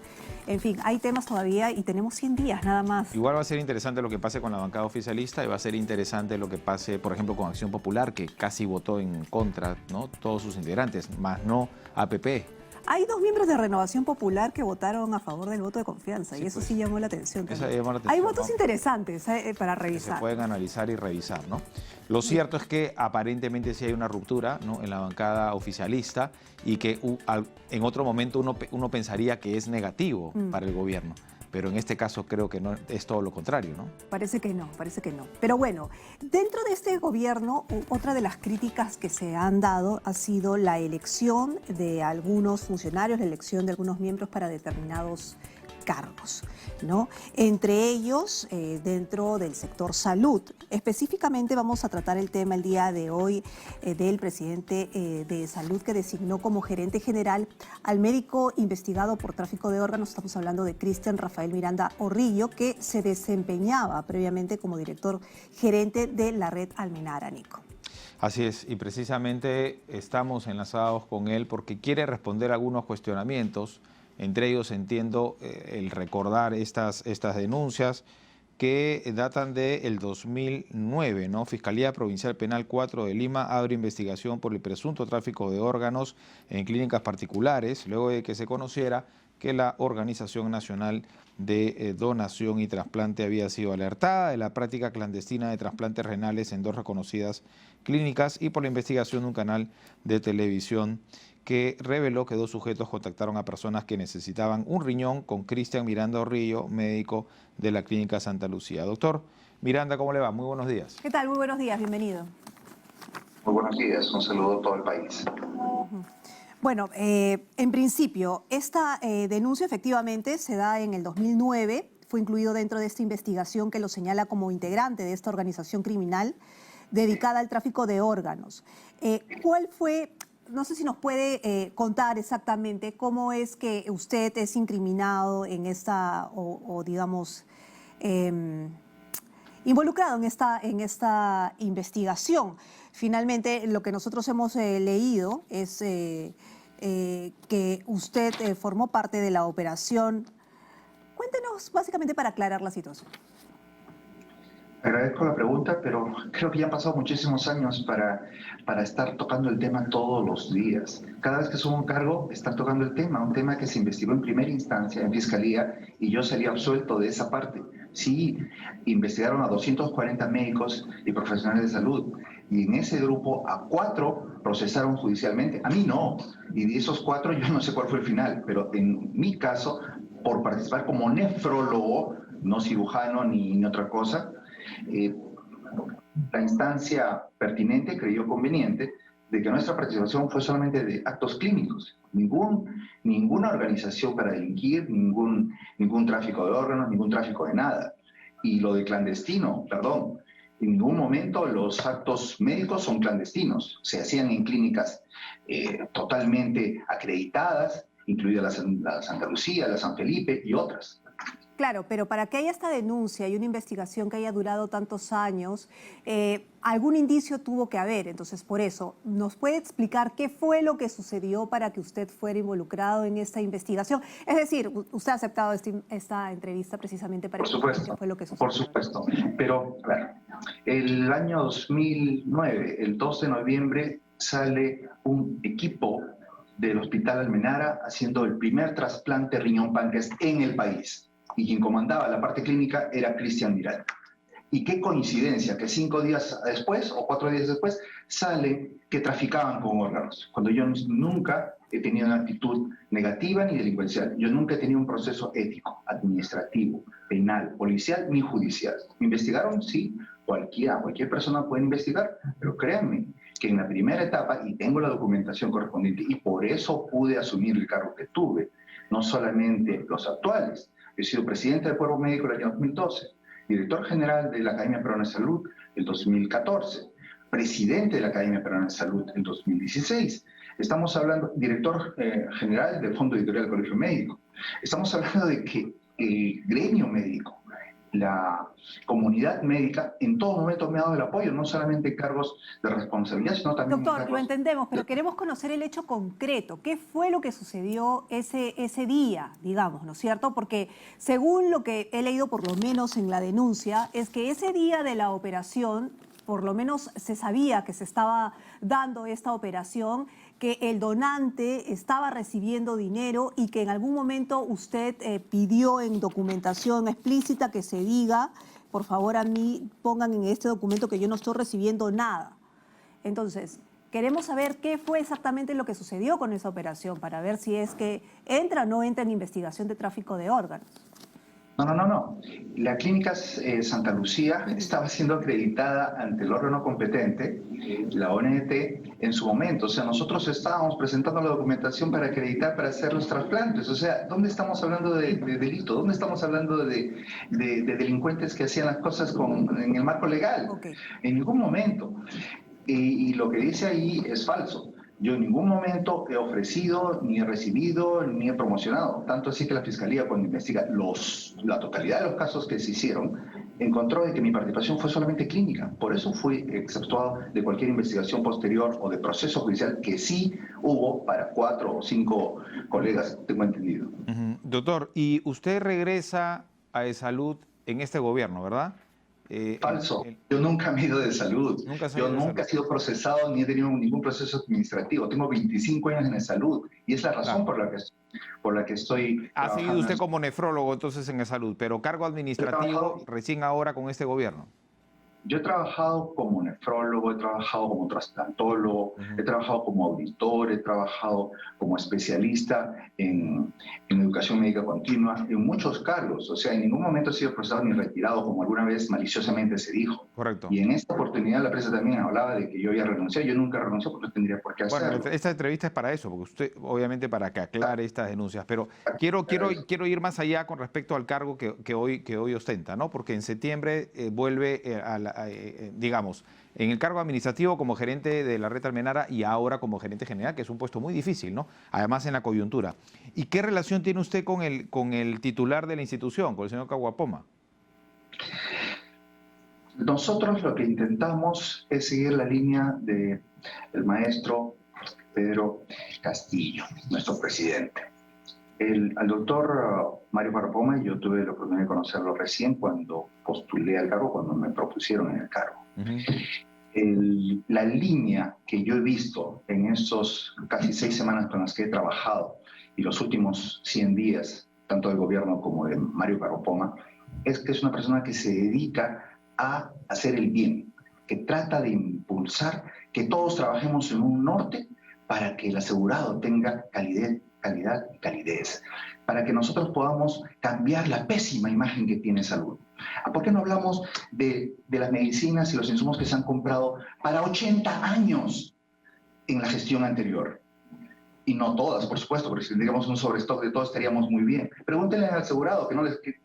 En fin, hay temas todavía y tenemos 100 días nada más. Igual va a ser interesante lo que pase con la bancada oficialista y va a ser interesante lo que pase, por ejemplo, con Acción Popular, que casi votó en contra, ¿no?, todos sus integrantes, más no APP. Hay 2 miembros de Renovación Popular que votaron a favor del voto de confianza, sí, y eso pues, sí llamó la atención. Hay votos interesantes para revisar. Que se pueden analizar y revisar, ¿no? Lo cierto es que aparentemente sí hay una ruptura, ¿no?, en la bancada oficialista y que en otro momento uno pensaría que es negativo para el gobierno. Pero en este caso creo que no, es todo lo contrario, ¿no? Parece que no, parece que no. Pero bueno, dentro de este gobierno, otra de las críticas que se han dado ha sido la elección de algunos funcionarios, la elección de algunos miembros para determinados cargos, ¿no? Entre ellos, dentro del sector salud. Específicamente vamos a tratar el tema el día de hoy del presidente de salud que designó como gerente general al médico investigado por tráfico de órganos. Estamos hablando de Cristian Rafael Miranda Orrillo, que se desempeñaba previamente como director gerente de la red Almenara, Nico. Así es, y precisamente estamos enlazados con él porque quiere responder a algunos cuestionamientos. Entre ellos entiendo el recordar estas denuncias que datan del 2009, ¿no? Fiscalía Provincial Penal 4 de Lima abre investigación por el presunto tráfico de órganos en clínicas particulares, luego de que se conociera que la Organización Nacional de Donación y Trasplante había sido alertada de la práctica clandestina de trasplantes renales en 2 reconocidas clínicas y por la investigación de un canal de televisión que reveló que 2 sujetos contactaron a personas que necesitaban un riñón con Cristian Miranda Orrillo, médico de la Clínica Santa Lucía. Doctor Miranda, ¿cómo le va? Muy buenos días. ¿Qué tal? Muy buenos días, bienvenido. Muy buenos días, un saludo a todo el país. Bueno, en principio, esta denuncia efectivamente se da en el 2009, fue incluido dentro de esta investigación que lo señala como integrante de esta organización criminal dedicada al tráfico de órganos. ¿Cuál fue...? No sé si nos puede contar exactamente cómo es que usted es incriminado en esta, o digamos, involucrado en esta investigación. Finalmente, lo que nosotros hemos leído es que usted formó parte de la operación. Cuéntenos básicamente para aclarar la situación. Agradezco la pregunta, pero creo que ya han pasado muchísimos años para estar tocando el tema todos los días. Cada vez que subo un cargo, están tocando el tema, un tema que se investigó en primera instancia en Fiscalía y yo salí absuelto de esa parte. Sí, investigaron a 240 médicos y profesionales de salud. Y en ese grupo a 4 procesaron judicialmente, a mí no. Y de esos 4 yo no sé cuál fue el final, pero en mi caso, por participar como nefrólogo, no cirujano ni otra cosa, la instancia pertinente creyó conveniente de que nuestra participación fue solamente de actos clínicos. Ninguna organización para delinquir, ningún tráfico de órganos, ningún tráfico de nada. Y lo de clandestino, perdón, en ningún momento los actos médicos son clandestinos. Se hacían en clínicas totalmente acreditadas, incluida la Santa Lucía, la San Felipe y otras. Claro, pero para que haya esta denuncia y una investigación que haya durado tantos años, algún indicio tuvo que haber. Entonces, por eso, ¿nos puede explicar qué fue lo que sucedió para que usted fuera involucrado en esta investigación? Es decir, usted ha aceptado esta entrevista precisamente para explicar qué fue lo que sucedió. Por supuesto, pero a ver, el año 2009, el 2 de noviembre, sale un equipo del Hospital Almenara haciendo el primer trasplante riñón-páncreas en el país. Y quien comandaba la parte clínica era Cristian Miranda. Y qué coincidencia que 5 días después o 4 días después sale que traficaban con órganos, cuando yo nunca he tenido una actitud negativa ni delincuencial. Yo nunca he tenido un proceso ético, administrativo, penal, policial ni judicial. ¿Me investigaron? Sí, cualquier persona puede investigar, pero créanme que en la primera etapa, y tengo la documentación correspondiente, y por eso pude asumir el cargo que tuve, no solamente los actuales. He sido presidente del Cuerpo Médico el año 2012, director general de la Academia Peruana de Salud el 2014, presidente de la Academia Peruana de Salud en 2016. Estamos hablando, director general del Fondo Editorial del Colegio Médico. Estamos hablando de que el gremio médico, la comunidad médica, en todo momento me ha dado el apoyo, no solamente cargos de responsabilidad, sino también... Doctor, lo entendemos, pero queremos conocer el hecho concreto. ¿Qué fue lo que sucedió ese día, digamos, ¿no es cierto? Porque según lo que he leído, por lo menos en la denuncia, es que ese día de la operación, por lo menos se sabía que se estaba dando esta operación, que el donante estaba recibiendo dinero y que en algún momento usted pidió en documentación explícita que se diga, por favor a mí pongan en este documento que yo no estoy recibiendo nada. Entonces, queremos saber qué fue exactamente lo que sucedió con esa operación para ver si es que entra o no entra en investigación de tráfico de órganos. No. La clínica Santa Lucía estaba siendo acreditada ante el órgano competente, la ONT, en su momento. O sea, nosotros estábamos presentando la documentación para acreditar, para hacer los trasplantes. O sea, ¿dónde estamos hablando de delito? ¿Dónde estamos hablando de delincuentes que hacían las cosas en el marco legal? Okay. En ningún momento. Y lo que dice ahí es falso. Yo en ningún momento he ofrecido, ni he recibido, ni he promocionado. Tanto así que la Fiscalía, cuando investiga la totalidad de los casos que se hicieron, encontró de que mi participación fue solamente clínica. Por eso fui exceptuado de cualquier investigación posterior o de proceso judicial que sí hubo para 4 o 5 colegas, tengo entendido. Doctor, y usted regresa a De Salud en este gobierno, ¿verdad? Falso. Yo nunca me he ido de salud. Yo nunca he sido procesado ni he tenido ningún proceso administrativo. Tengo 25 años en De Salud y es la razón por la que estoy... Ha seguido usted como nefrólogo entonces en De Salud, pero cargo administrativo recién ahora con este gobierno. Yo he trabajado como nefrólogo, he trabajado como trasplantólogo, he trabajado como auditor, he trabajado como especialista en educación médica continua, en muchos cargos. O sea, en ningún momento he sido procesado ni retirado, como alguna vez maliciosamente se dijo. Correcto. Y en esta oportunidad la prensa también hablaba de que yo había renunciado. Yo nunca renuncié porque no tendría por qué hacerlo. Bueno, esta entrevista es para eso, porque usted, obviamente, para que aclare estas denuncias. Pero quiero ir más allá con respecto al cargo que hoy ostenta, ¿no? Porque en septiembre vuelve digamos, en el cargo administrativo como gerente de la red Almenara y ahora como gerente general, que es un puesto muy difícil, ¿no? Además en la coyuntura. ¿Y qué relación tiene usted con el titular de la institución, con el señor Kawapoma? Nosotros lo que intentamos es seguir la línea del maestro Pedro Castillo, nuestro presidente. Al doctor Mario Kawapoma, yo tuve la oportunidad de conocerlo recién cuando postulé al cargo, cuando me propusieron en el cargo. La línea que yo he visto en estos casi 6 semanas con las que he trabajado y los últimos 100 días, tanto del gobierno como de Mario Kawapoma, es que es una persona que se dedica a hacer el bien. que trata de impulsar que todos trabajemos en un norte para que el asegurado tenga calidad y calidez, para que nosotros podamos cambiar la pésima imagen que tiene salud. ¿Por qué no hablamos de las medicinas y los insumos que se han comprado para 80 años en la gestión anterior? Y no todas, por supuesto, porque si tendríamos un sobrestock de todo estaríamos muy bien. Pregúntenle al asegurado que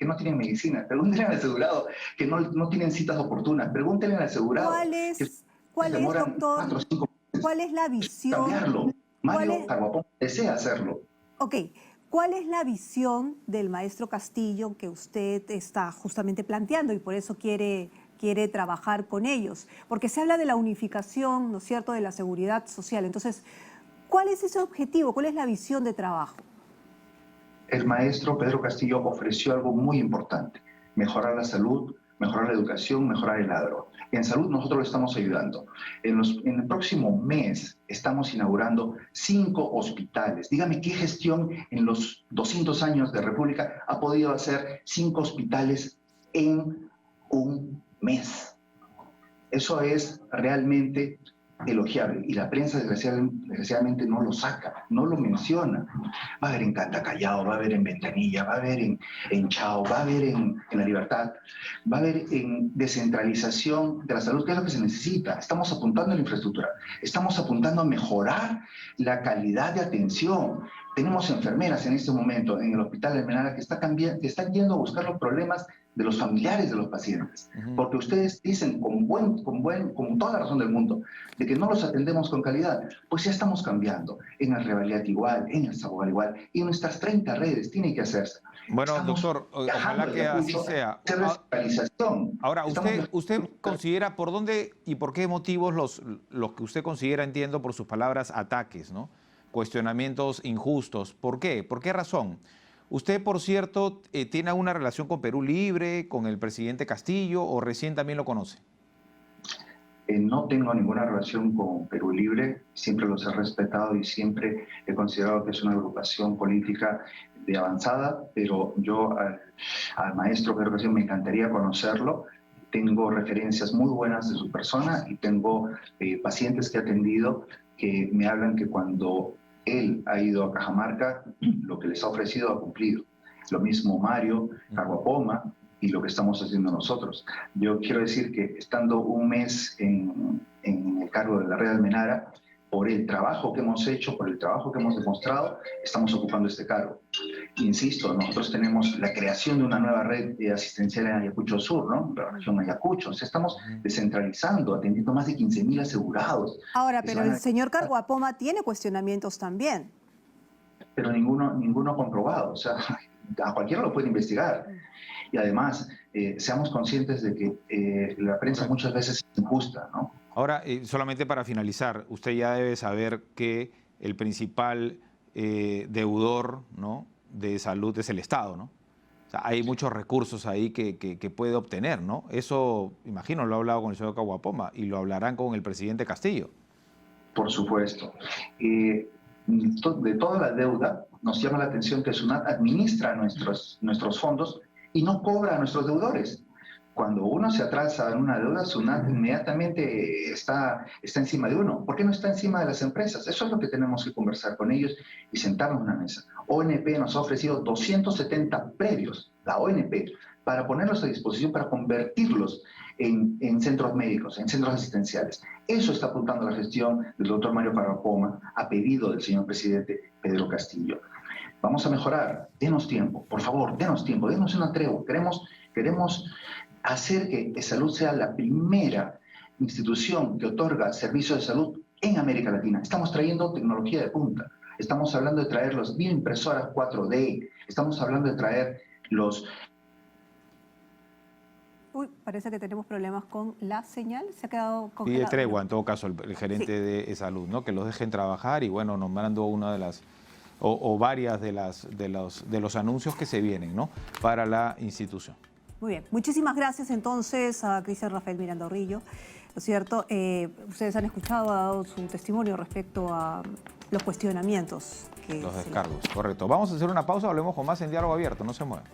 no tienen medicina, pregúntenle al asegurado que no tienen citas oportunas, pregúntenle al asegurado ¿Cuál es, doctor, 4 o 5 meses. cuál es la visión? Cambiarlo. Mario Carguapoma desea hacerlo. Ok, ¿cuál es la visión del maestro Castillo que usted está justamente planteando y por eso quiere trabajar con ellos? Porque se habla de la unificación, ¿no es cierto?, de la seguridad social. Entonces, ¿cuál es ese objetivo? ¿Cuál es la visión de trabajo? El maestro Pedro Castillo ofreció algo muy importante: mejorar la salud, mejorar la educación, mejorar el agro. En salud nosotros lo estamos ayudando. En el próximo mes estamos inaugurando 5 hospitales. Dígame qué gestión en los 200 años de República ha podido hacer 5 hospitales en un mes. Eso es realmente elogiable, y la prensa desgraciadamente no lo saca, no lo menciona. Va a haber en Cantacallao, va a haber en Ventanilla, va a haber en Chao, va a haber en La Libertad, va a haber en descentralización de la salud, que es lo que se necesita. Estamos apuntando a la infraestructura, estamos apuntando a mejorar la calidad de atención. Tenemos enfermeras en este momento en el Hospital de Almenara que están yendo a buscar los problemas de los familiares de los pacientes, porque ustedes dicen con toda la razón del mundo de que no los atendemos con calidad. Pues ya estamos cambiando en el Revalidad igual, en el Sabogal igual, y en nuestras 30 redes tiene que hacerse. Bueno, doctor, ojalá que así sea. Ahora, usted considera por dónde y por qué motivos los que usted considera, entiendo por sus palabras, ataques, ¿no? Cuestionamientos injustos. ¿Por qué? ¿Por qué razón? Usted, por cierto, ¿tiene alguna relación con Perú Libre, con el presidente Castillo, o recién también lo conoce? No tengo ninguna relación con Perú Libre, siempre los he respetado y siempre he considerado que es una agrupación política de avanzada, pero yo al maestro Pedro Castillo me encantaría conocerlo. Tengo referencias muy buenas de su persona y tengo pacientes que he atendido que me hablan que cuando él ha ido a Cajamarca, lo que les ha ofrecido ha cumplido. Lo mismo Mario Carguapoma y lo que estamos haciendo nosotros. Yo quiero decir que estando un mes en el cargo de la red Almenara, por el trabajo que hemos hecho, por el trabajo que hemos demostrado, estamos ocupando este cargo. Insisto, nosotros tenemos la creación de una nueva red asistencial en Ayacucho Sur, ¿no? La región Ayacucho. O sea, estamos descentralizando, atendiendo más de 15.000 asegurados. Ahora, pero el señor Carguapoma tiene cuestionamientos también. Pero ninguno comprobado. O sea, a cualquiera lo puede investigar. Y además, seamos conscientes de que la prensa muchas veces es injusta, ¿no? Ahora, solamente para finalizar, usted ya debe saber que el principal deudor, ¿no?, de salud es el Estado, ¿no? O sea, hay muchos recursos ahí que puede obtener, ¿no? Eso, imagino, lo ha hablado con el señor Carguapoma y lo hablarán con el presidente Castillo. Por supuesto. De toda la deuda, nos llama la atención que SUNAT administra nuestros fondos y no cobra a nuestros deudores. Cuando uno se atrasa en una deuda, SUNAT inmediatamente está encima de uno. ¿Por qué no está encima de las empresas? Eso es lo que tenemos que conversar con ellos y sentarnos en una mesa. ONP nos ha ofrecido 270 predios, la ONP, para ponerlos a disposición, para convertirlos en centros médicos, en centros asistenciales. Eso está apuntando la gestión del doctor Mario Carguapoma a pedido del señor presidente Pedro Castillo. Vamos a mejorar, denos tiempo, por favor, denos tiempo, denos una tregua. Queremos hacer que salud sea la primera institución que otorga servicios de salud en América Latina. Estamos trayendo tecnología de punta. Estamos hablando de traer los bioimpresoras 4D. Estamos hablando de traer los... Uy, parece que tenemos problemas con la señal. Se ha quedado congelado. Pide tregua, en todo caso, el gerente de salud, ¿no? Que los dejen trabajar y, bueno, nombrando una de las... o varias de los anuncios que se vienen, ¿no?, para la institución. Muy bien, muchísimas gracias entonces a Cristian Rafael Miranda-Orrillo, ¿no es cierto? Ustedes han escuchado, ha dado su testimonio respecto a los cuestionamientos. Los descargos, correcto. Vamos a hacer una pausa, hablemos con más en Diálogo Abierto, no se muevan.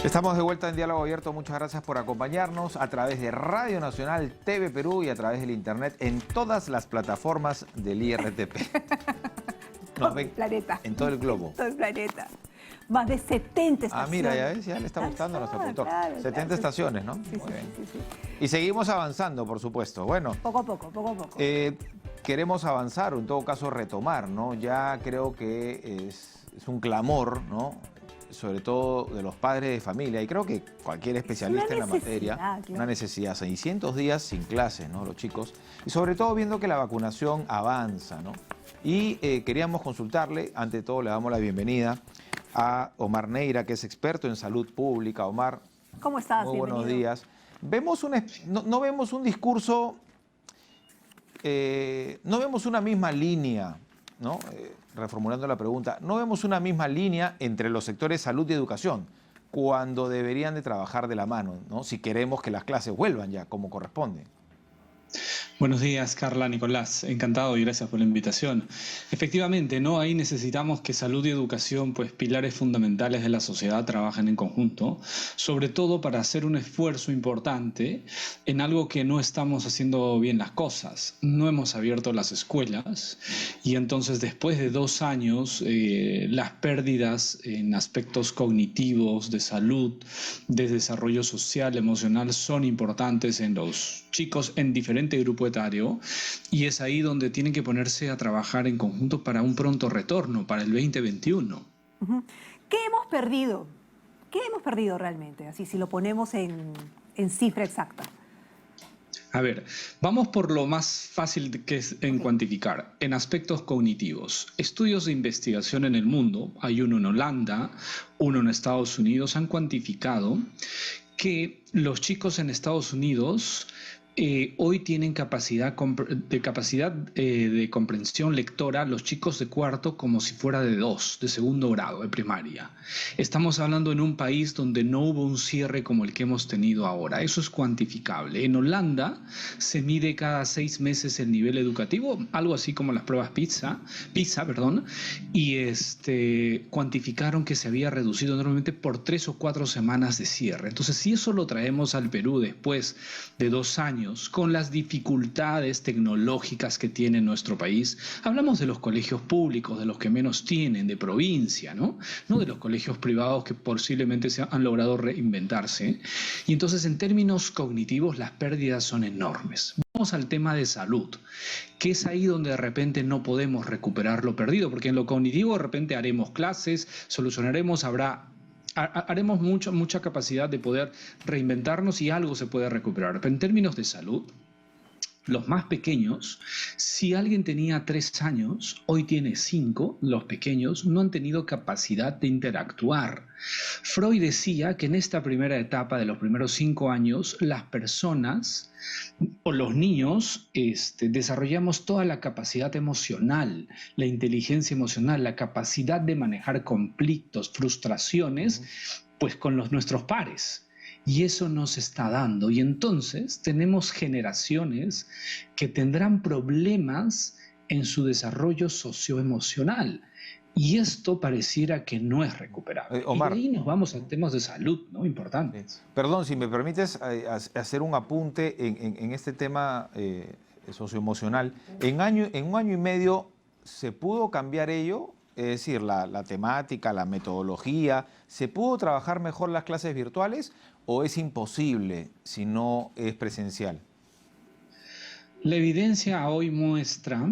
Estamos de vuelta en Diálogo Abierto. Muchas gracias por acompañarnos a través de Radio Nacional, TV Perú y a través del internet en todas las plataformas del IRTP. Todo el planeta. En todo el globo. Todo el planeta. Más de 70 estaciones. Ah, mira, ya ves, ya le está gustando a nuestro productor. Claro, 70 estaciones, ¿no? Sí, Muy sí, bien. sí. Y seguimos avanzando, por supuesto. Bueno. Poco a poco, poco a poco. Queremos avanzar o en todo caso retomar, ¿no? Ya creo que es un clamor, ¿no? Sobre todo de los padres de familia, y creo que cualquier especialista en la materia, claro. una necesidad, 600 días sin clases, ¿no? Los chicos, y sobre todo viendo que la vacunación avanza, ¿no? Y queríamos consultarle, ante todo le damos la bienvenida a Omar Neira, que es experto en salud pública. Omar, ¿cómo estás? muy buenos Bienvenido. días. No vemos un discurso, no vemos una misma línea, ¿no? Reformulando la pregunta, no vemos una misma línea entre los sectores salud y educación, cuando deberían de trabajar de la mano, ¿no? Si queremos que las clases vuelvan ya como corresponde. Buenos días, Carla, Nicolás. Encantado y gracias por la invitación. Efectivamente, ¿no? Ahí necesitamos que salud y educación, pues pilares fundamentales de la sociedad, trabajen en conjunto, sobre todo para hacer un esfuerzo importante en algo que no estamos haciendo bien las cosas. No hemos abierto las escuelas y entonces después de 2 años las pérdidas en aspectos cognitivos, de salud, de desarrollo social, emocional, son importantes en los chicos en diferente grupo etario, y es ahí donde tienen que ponerse a trabajar en conjunto para un pronto retorno, para el 2021. ¿Qué hemos perdido? ¿Qué hemos perdido realmente? Así, si lo ponemos en cifra exacta. A ver, vamos por lo más fácil que es en cuantificar, en aspectos cognitivos. Estudios de investigación en el mundo, hay uno en Holanda, uno en Estados Unidos, han cuantificado que los chicos en Estados Unidos hoy tienen capacidad de comprensión lectora, los chicos de cuarto como si fuera de 2, de segundo grado, de primaria. Estamos hablando en un país donde no hubo un cierre como el que hemos tenido ahora. Eso es cuantificable. En Holanda se mide cada 6 meses el nivel educativo, algo así como las pruebas PISA, y cuantificaron que se había reducido enormemente por 3 o 4 semanas de cierre. Entonces, si eso lo traemos al Perú después de 2 años, con las dificultades tecnológicas que tiene nuestro país, hablamos de los colegios públicos, de los que menos tienen, de provincia, ¿no? No de los colegios privados que posiblemente han logrado reinventarse. Y entonces, en términos cognitivos, las pérdidas son enormes. Vamos al tema de salud, que es ahí donde de repente no podemos recuperar lo perdido, porque en lo cognitivo de repente haremos clases, solucionaremos, haremos mucha capacidad de poder reinventarnos y algo se puede recuperar. Pero en términos de salud, los más pequeños, si alguien tenía 3 años, hoy tiene 5, los pequeños no han tenido capacidad de interactuar. Freud decía que en esta primera etapa de los primeros 5 años, las personas o los niños desarrollamos toda la capacidad emocional, la inteligencia emocional, la capacidad de manejar conflictos, frustraciones, pues con nuestros pares. Y eso nos está dando. Y entonces tenemos generaciones que tendrán problemas en su desarrollo socioemocional. Y esto pareciera que no es recuperable. Omar, y de ahí nos vamos a temas de salud, ¿no? Importantes. Perdón, si me permites hacer un apunte en este tema socioemocional. En un año y medio, ¿se pudo cambiar ello? Es decir, la temática, la metodología, ¿se pudo trabajar mejor las clases virtuales o es imposible si no es presencial? La evidencia hoy muestra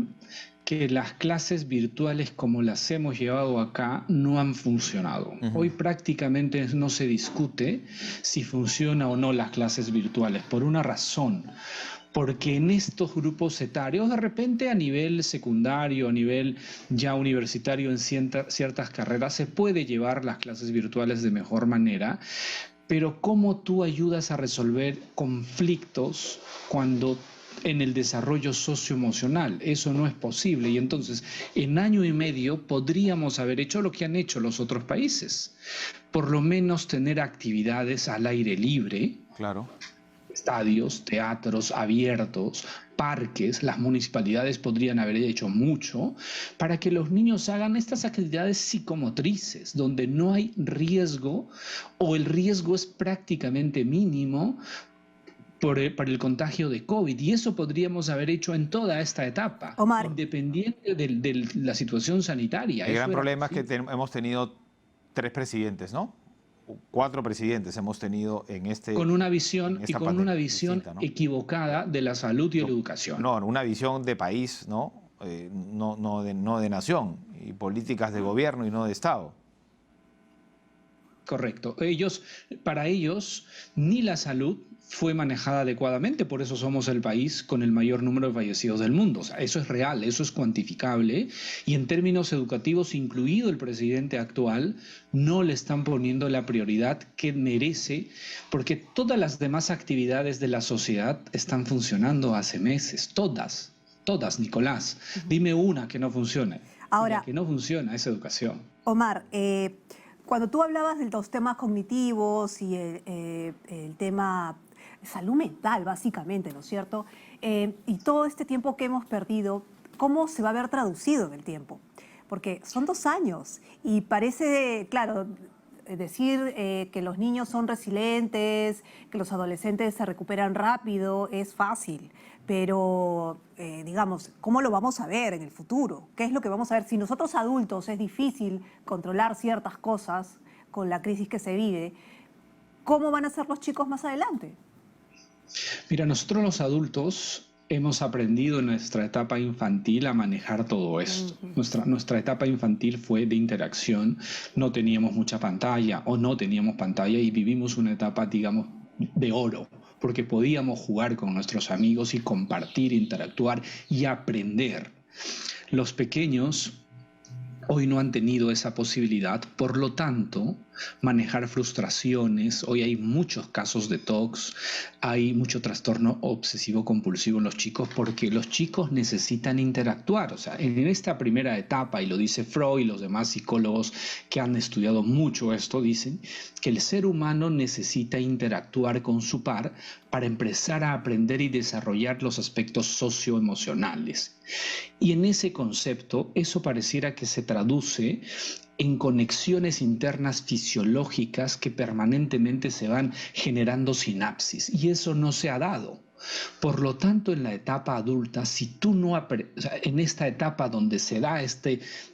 que las clases virtuales como las hemos llevado acá no han funcionado. Hoy prácticamente no se discute si funciona o no las clases virtuales, por una razón. Porque en estos grupos etarios, de repente a nivel secundario, a nivel ya universitario en ciertas carreras, se puede llevar las clases virtuales de mejor manera, pero ¿cómo tú ayudas a resolver conflictos cuando en el desarrollo socioemocional? Eso no es posible. Y entonces, en año y medio podríamos haber hecho lo que han hecho los otros países. Por lo menos tener actividades al aire libre. Claro. Estadios, teatros abiertos, parques, las municipalidades podrían haber hecho mucho para que los niños hagan estas actividades psicomotrices, donde no hay riesgo o el riesgo es prácticamente mínimo para el contagio de COVID. Y eso podríamos haber hecho en toda esta etapa, Omar, independiente de la situación sanitaria. El Eso gran era problema es que posible. hemos tenido 3 presidentes, ¿no? 4 presidentes hemos tenido en Con una visión en y esta con pandemia una visión distinta, ¿no? equivocada de la salud y la educación. No, una visión de país, ¿no? No de nación, y políticas de gobierno y no de Estado. Correcto. Para ellos, ni la salud fue manejada adecuadamente, por eso somos el país con el mayor número de fallecidos del mundo. O sea, eso es real, eso es cuantificable, y en términos educativos, incluido el presidente actual, no le están poniendo la prioridad que merece, porque todas las demás actividades de la sociedad están funcionando hace meses, todas, Nicolás. Dime una que no funcione. Ahora, y la que no funciona es educación. Omar, cuando tú hablabas de los temas cognitivos y el tema salud mental, básicamente, ¿no es cierto? Y todo este tiempo que hemos perdido, ¿cómo se va a ver traducido en el tiempo? Porque son 2 años y parece, claro, decir que los niños son resilientes, que los adolescentes se recuperan rápido, es fácil. Pero, digamos, ¿cómo lo vamos a ver en el futuro? ¿Qué es lo que vamos a ver? Si nosotros adultos es difícil controlar ciertas cosas con la crisis que se vive, ¿cómo van a ser los chicos más adelante? Mira, nosotros los adultos hemos aprendido en nuestra etapa infantil a manejar todo esto. Nuestra etapa infantil fue de interacción, no teníamos mucha pantalla o no teníamos pantalla y vivimos una etapa, digamos, de oro, porque podíamos jugar con nuestros amigos y compartir, interactuar y aprender. Los pequeños hoy no han tenido esa posibilidad, por lo tanto, manejar frustraciones, hoy hay muchos casos de TOC, hay mucho trastorno obsesivo compulsivo en los chicos porque los chicos necesitan interactuar. O sea, en esta primera etapa, y lo dice Freud y los demás psicólogos que han estudiado mucho esto, dicen que el ser humano necesita interactuar con su par para empezar a aprender y desarrollar los aspectos socioemocionales. Y en ese concepto, eso pareciera que se traduce en conexiones internas fisiológicas que permanentemente se van generando sinapsis, y eso no se ha dado. Por lo tanto, en la etapa adulta, si tú no en esta etapa donde se da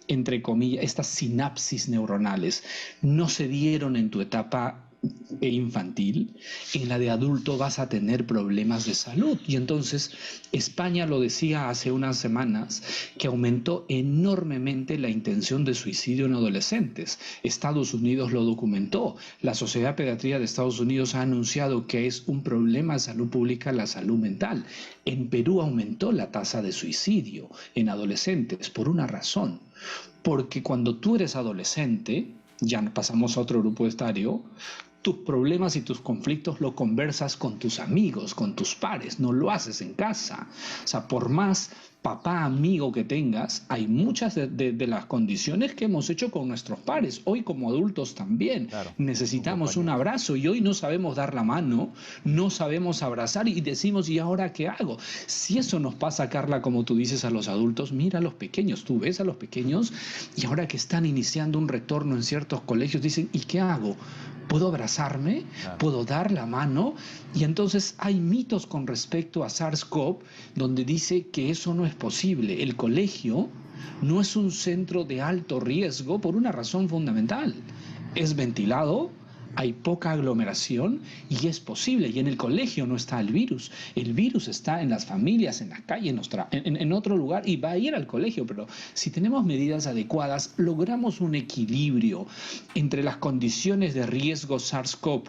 entre comillas, estas sinapsis neuronales, no se dieron en tu etapa infantil, en la de adulto vas a tener problemas de salud. Y entonces España lo decía hace unas semanas que aumentó enormemente la intención de suicidio en adolescentes. Estados Unidos lo documentó. La Sociedad de Pediatría de Estados Unidos ha anunciado que es un problema de salud pública la salud mental. En Perú aumentó la tasa de suicidio en adolescentes por una razón. Porque cuando tú eres adolescente, ya pasamos a otro grupo etario, tus problemas y tus conflictos lo conversas con tus amigos, con tus pares, no lo haces en casa. O sea, por más papá amigo que tengas, hay muchas de las condiciones que hemos hecho con nuestros pares. Hoy como adultos también necesitamos un abrazo y hoy no sabemos dar la mano, no sabemos abrazar y decimos, ¿y ahora qué hago? Si eso nos pasa, Carla, como tú dices, a los adultos, mira a los pequeños, tú ves a los pequeños y ahora que están iniciando un retorno en ciertos colegios, dicen, ¿y qué hago? ¿Puedo abrazarme? Claro. ¿Puedo dar la mano? Y entonces hay mitos con respecto a SARS-CoV donde dice que eso no es posible. El colegio no es un centro de alto riesgo por una razón fundamental. Es ventilado, hay poca aglomeración y es posible. Y en el colegio no está el virus. El virus está en las familias, en la calle, en otro lugar y va a ir al colegio. Pero si tenemos medidas adecuadas, logramos un equilibrio entre las condiciones de riesgo SARS-CoV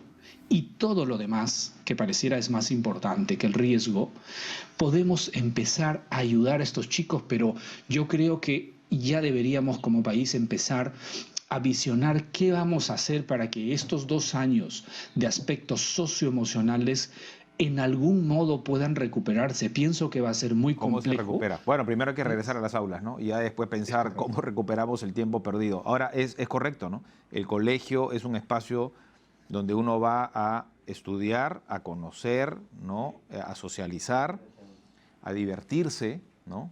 y todo lo demás, que pareciera es más importante que el riesgo, podemos empezar a ayudar a estos chicos, pero yo creo que ya deberíamos como país empezar a visionar qué vamos a hacer para que estos 2 años de aspectos socioemocionales en algún modo puedan recuperarse. Pienso que va a ser muy complejo. ¿Cómo se recupera? Bueno, primero hay que regresar a las aulas, ¿no? Y ya después pensar cómo recuperamos el tiempo perdido. Ahora, es correcto, ¿no? El colegio es un espacio donde uno va a estudiar, a conocer, ¿no? A socializar, a divertirse, ¿no?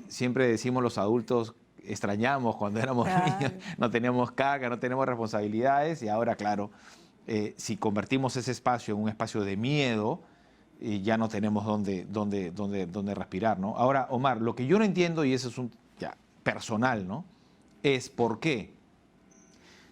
Siempre decimos los adultos, extrañamos cuando éramos niños, no teníamos carga, no teníamos responsabilidades, y ahora, claro, si convertimos ese espacio en un espacio de miedo, ya no tenemos dónde respirar, ¿no? Ahora, Omar, lo que yo no entiendo, y eso es ya personal, ¿no? Es por qué,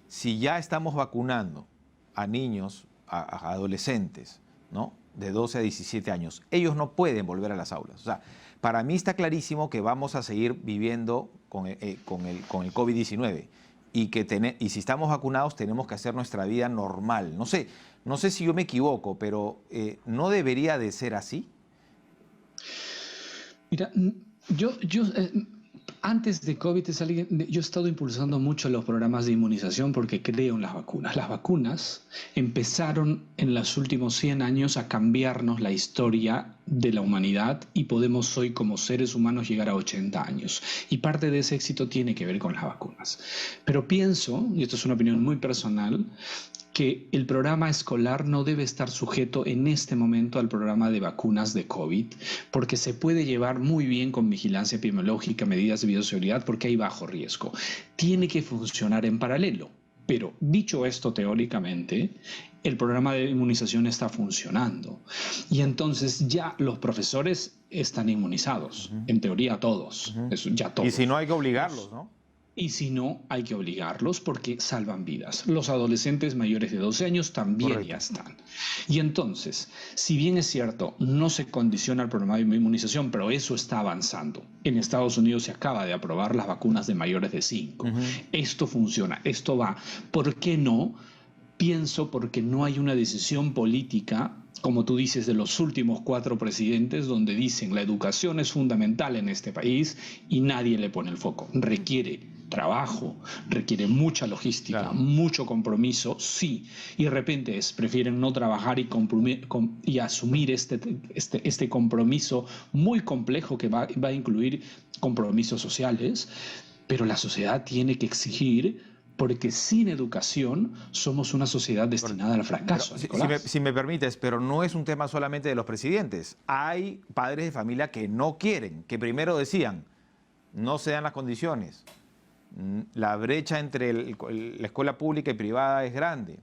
si ya estamos vacunando a niños, a adolescentes, ¿no? De 12 a 17 años, ellos no pueden volver a las aulas. O sea, para mí está clarísimo que vamos a seguir viviendo con el COVID-19 y si estamos vacunados tenemos que hacer nuestra vida normal. No sé si yo me equivoco, pero ¿no debería de ser así? Mira, antes de COVID yo he estado impulsando mucho los programas de inmunización porque creo en las vacunas. Las vacunas empezaron en los últimos 100 años a cambiarnos la historia de la humanidad y podemos hoy como seres humanos llegar a 80 años. Y parte de ese éxito tiene que ver con las vacunas. Pero pienso, y esto es una opinión muy personal, que el programa escolar no debe estar sujeto en este momento al programa de vacunas de COVID, porque se puede llevar muy bien con vigilancia epidemiológica, medidas de bioseguridad, porque hay bajo riesgo. Tiene que funcionar en paralelo. Pero dicho esto teóricamente, el programa de inmunización está funcionando. Y entonces ya los profesores están inmunizados, en teoría todos, ya todos. Y si no, hay que obligarlos, ¿no? Y si no, hay que obligarlos porque salvan vidas. Los adolescentes mayores de 12 años también ya están. Y entonces, si bien es cierto, no se condiciona el programa de inmunización, pero eso está avanzando. En Estados Unidos se acaba de aprobar las vacunas de mayores de 5. Esto funciona, esto va. ¿Por qué no? Pienso porque no hay una decisión política, como tú dices, de los últimos 4 presidentes, donde dicen la educación es fundamental en este país y nadie le pone el foco. Requiere trabajo, requiere mucha logística, claro, mucho compromiso, sí, y de repente prefieren no trabajar y asumir este compromiso muy complejo que va a incluir compromisos sociales, pero la sociedad tiene que exigir, porque sin educación somos una sociedad destinada al fracaso. Si me permites, pero no es un tema solamente de los presidentes. Hay padres de familia que no quieren, que primero decían, no se dan las condiciones. La brecha entre la escuela pública y privada es grande,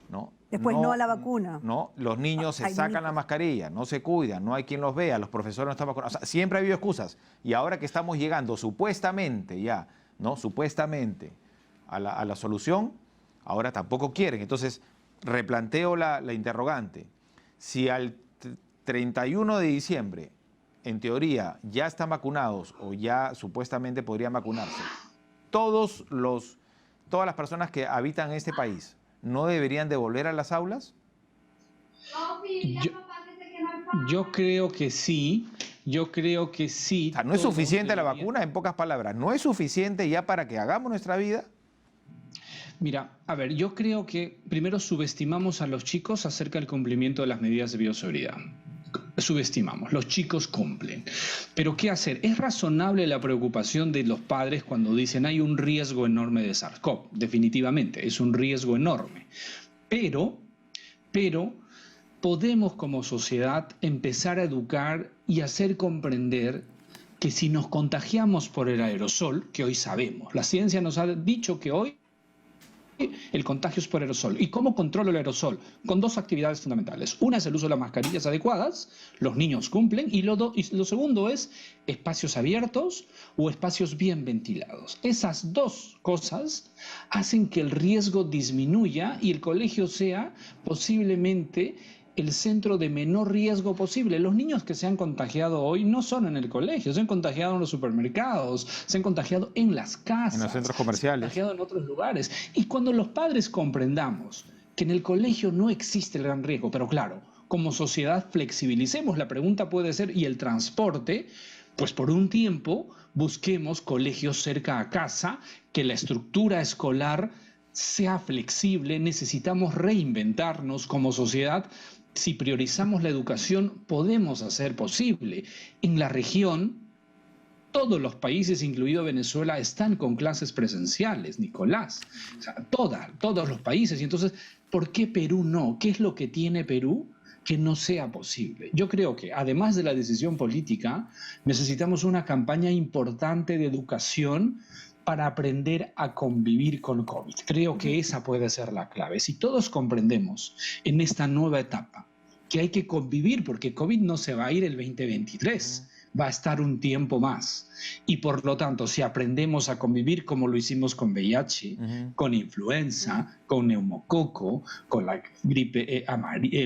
¿no? Después no a la vacuna. No, los niños se sacan la mascarilla, no se cuidan, no hay quien los vea, los profesores no están vacunados. O sea, siempre ha habido excusas. Y ahora que estamos llegando supuestamente ya, ¿no? Supuestamente a la solución, ahora tampoco quieren. Entonces, replanteo la interrogante. Si al 31 de diciembre, en teoría, ya están vacunados o ya supuestamente podrían vacunarse, todas las personas que habitan en este país, ¿no deberían de volver a las aulas? Yo creo que sí. Yo creo que sí. O sea, ¿no es suficiente la vacuna, en pocas palabras? ¿No es suficiente ya para que hagamos nuestra vida? Mira, a ver, yo creo que primero subestimamos a los chicos acerca del cumplimiento de las medidas de bioseguridad. Subestimamos, los chicos cumplen. Pero ¿qué hacer? Es razonable la preocupación de los padres cuando dicen hay un riesgo enorme de SARS-CoV. Definitivamente, es un riesgo enorme. Pero podemos como sociedad empezar a educar y hacer comprender que si nos contagiamos por el aerosol, que hoy sabemos, la ciencia nos ha dicho que hoy el contagio es por aerosol. ¿Y cómo controlo el aerosol? Con 2 actividades fundamentales. Una es el uso de las mascarillas adecuadas, los niños cumplen, y lo segundo es espacios abiertos o espacios bien ventilados. Esas 2 cosas hacen que el riesgo disminuya y el colegio sea posiblemente el centro de menor riesgo posible. Los niños que se han contagiado hoy no son en el colegio, se han contagiado en los supermercados, se han contagiado en las casas, en los centros comerciales, se han contagiado en otros lugares. Y cuando los padres comprendamos que en el colegio no existe el gran riesgo, pero claro, como sociedad flexibilicemos, la pregunta puede ser, ¿y el transporte? Pues por un tiempo busquemos colegios cerca a casa, que la estructura escolar sea flexible. Necesitamos reinventarnos como sociedad. Si priorizamos la educación, podemos hacer posible. En la región, Todos los países, incluido Venezuela, están con clases presenciales, Nicolás. O sea, todos los países. Y entonces, ¿por qué Perú no? ¿Qué es lo que tiene Perú que no sea posible? Yo creo que, además de la decisión política, necesitamos una campaña importante de educación para aprender a convivir con COVID. Creo que esa puede ser la clave. Si todos comprendemos en esta nueva etapa que hay que convivir, porque COVID no se va a ir el 2023, va a estar un tiempo más. Y por lo tanto, si aprendemos a convivir como lo hicimos con VIH, con influenza, con neumococo, con la gripe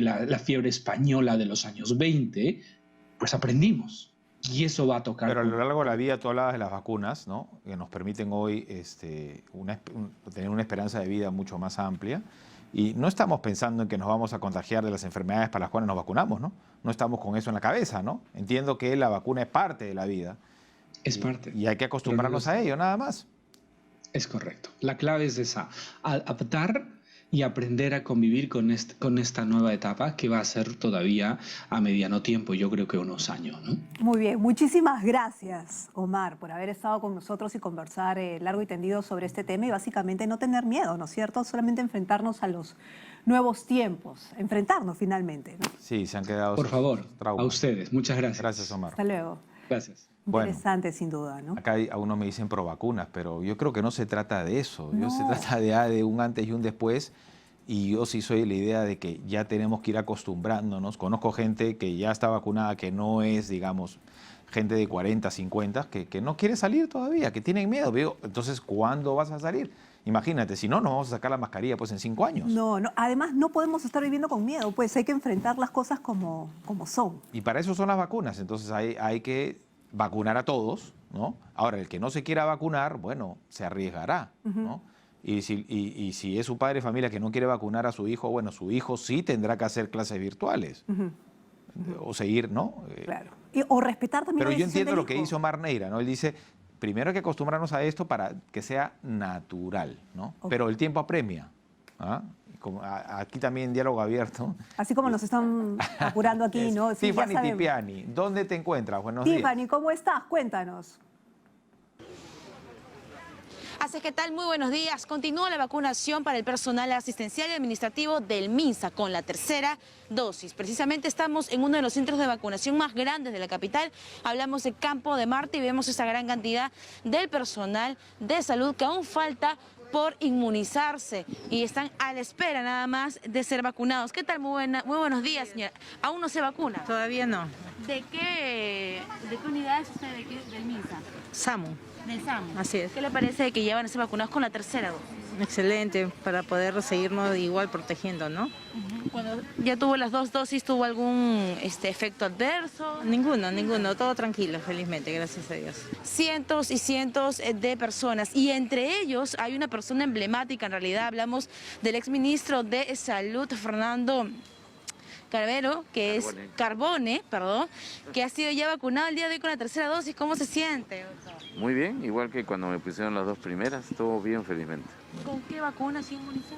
la fiebre española de los años 20, pues aprendimos. Y eso va a tocar. Pero a lo largo de la vida tú hablabas de las vacunas, ¿no? Que nos permiten hoy tener una esperanza de vida mucho más amplia. Y no estamos pensando en que nos vamos a contagiar de las enfermedades para las cuales nos vacunamos, ¿no? No estamos con eso en la cabeza, ¿no? Entiendo que la vacuna es parte de la vida. Es parte. Y hay que acostumbrarnos a ello, nada más. Es correcto. La clave es esa, adaptar y aprender a convivir con esta nueva etapa que va a ser todavía a mediano tiempo, yo creo que unos años, ¿no? Muy bien, muchísimas gracias, Omar, por haber estado con nosotros y conversar largo y tendido sobre este tema y básicamente no tener miedo, ¿no es cierto? Solamente enfrentarnos a los nuevos tiempos, enfrentarnos finalmente, ¿no? Sí, se han quedado... Por favor, traumas. a ustedes, muchas gracias. Gracias, Omar. Hasta luego. Gracias. Interesante, sin duda, ¿no? Acá algunos me dicen pro vacunas, pero yo creo que no se trata de eso. No. Se trata de un antes y un después. Y yo sí soy de la idea de que ya tenemos que ir acostumbrándonos. Conozco gente que ya está vacunada, que no es, digamos, gente de 40, 50, que no quiere salir todavía, que tienen miedo. Digo, entonces, ¿cuándo vas a salir? Imagínate, si no, nos vamos a sacar la mascarilla pues en 5 años. No, además no podemos estar viviendo con miedo, pues hay que enfrentar las cosas como son. Y para eso son las vacunas. Entonces hay que vacunar a todos, ¿no? Ahora, el que no se quiera vacunar, bueno, se arriesgará, ¿no? Y si es su padre de familia que no quiere vacunar a su hijo, bueno, su hijo sí tendrá que hacer clases virtuales. O seguir, ¿no? Claro. O respetar también Pero la yo decisión entiendo del lo que hijo. hizo Omar Neira, ¿no? Él dice, primero hay que acostumbrarnos a esto para que sea natural, ¿no? Ok. Pero el tiempo apremia. ¿Ah? Aquí también diálogo abierto. Así como nos están apurando aquí, ¿no? Sí, ya Tiffany sabemos. Tipiani, ¿dónde te encuentras? Buenos días. Tiffany, ¿cómo estás? Cuéntanos. Así que tal, muy buenos días. Continúa la vacunación para el personal asistencial y administrativo del MINSA con la tercera dosis. Precisamente estamos en uno de los centros de vacunación más grandes de la capital. Hablamos de Campo de Marte y vemos esa gran cantidad del personal de salud que aún falta por inmunizarse y están a la espera nada más de ser vacunados. ¿Qué tal? Muy buenos días, señora. ¿Aún no se vacuna? Todavía no. ¿De qué unidad es usted del MINSA? SAMU. Del SAMU. Así es. ¿Qué le parece que ya van a ser vacunados con la tercera dosis? Excelente, para poder seguirnos igual protegiendo, ¿no? Cuando ya tuvo las 2 dosis, ¿tuvo algún efecto adverso? Ninguno, todo tranquilo, felizmente, gracias a Dios. Cientos y cientos de personas y entre ellos hay una persona emblemática, en realidad hablamos del exministro de Salud, Fernando Carbone, que ha sido ya vacunado el día de hoy con la tercera dosis. ¿Cómo se siente, doctor? Muy bien, igual que cuando me pusieron las 2 primeras, todo bien, felizmente. ¿Con qué vacuna se inmunizó?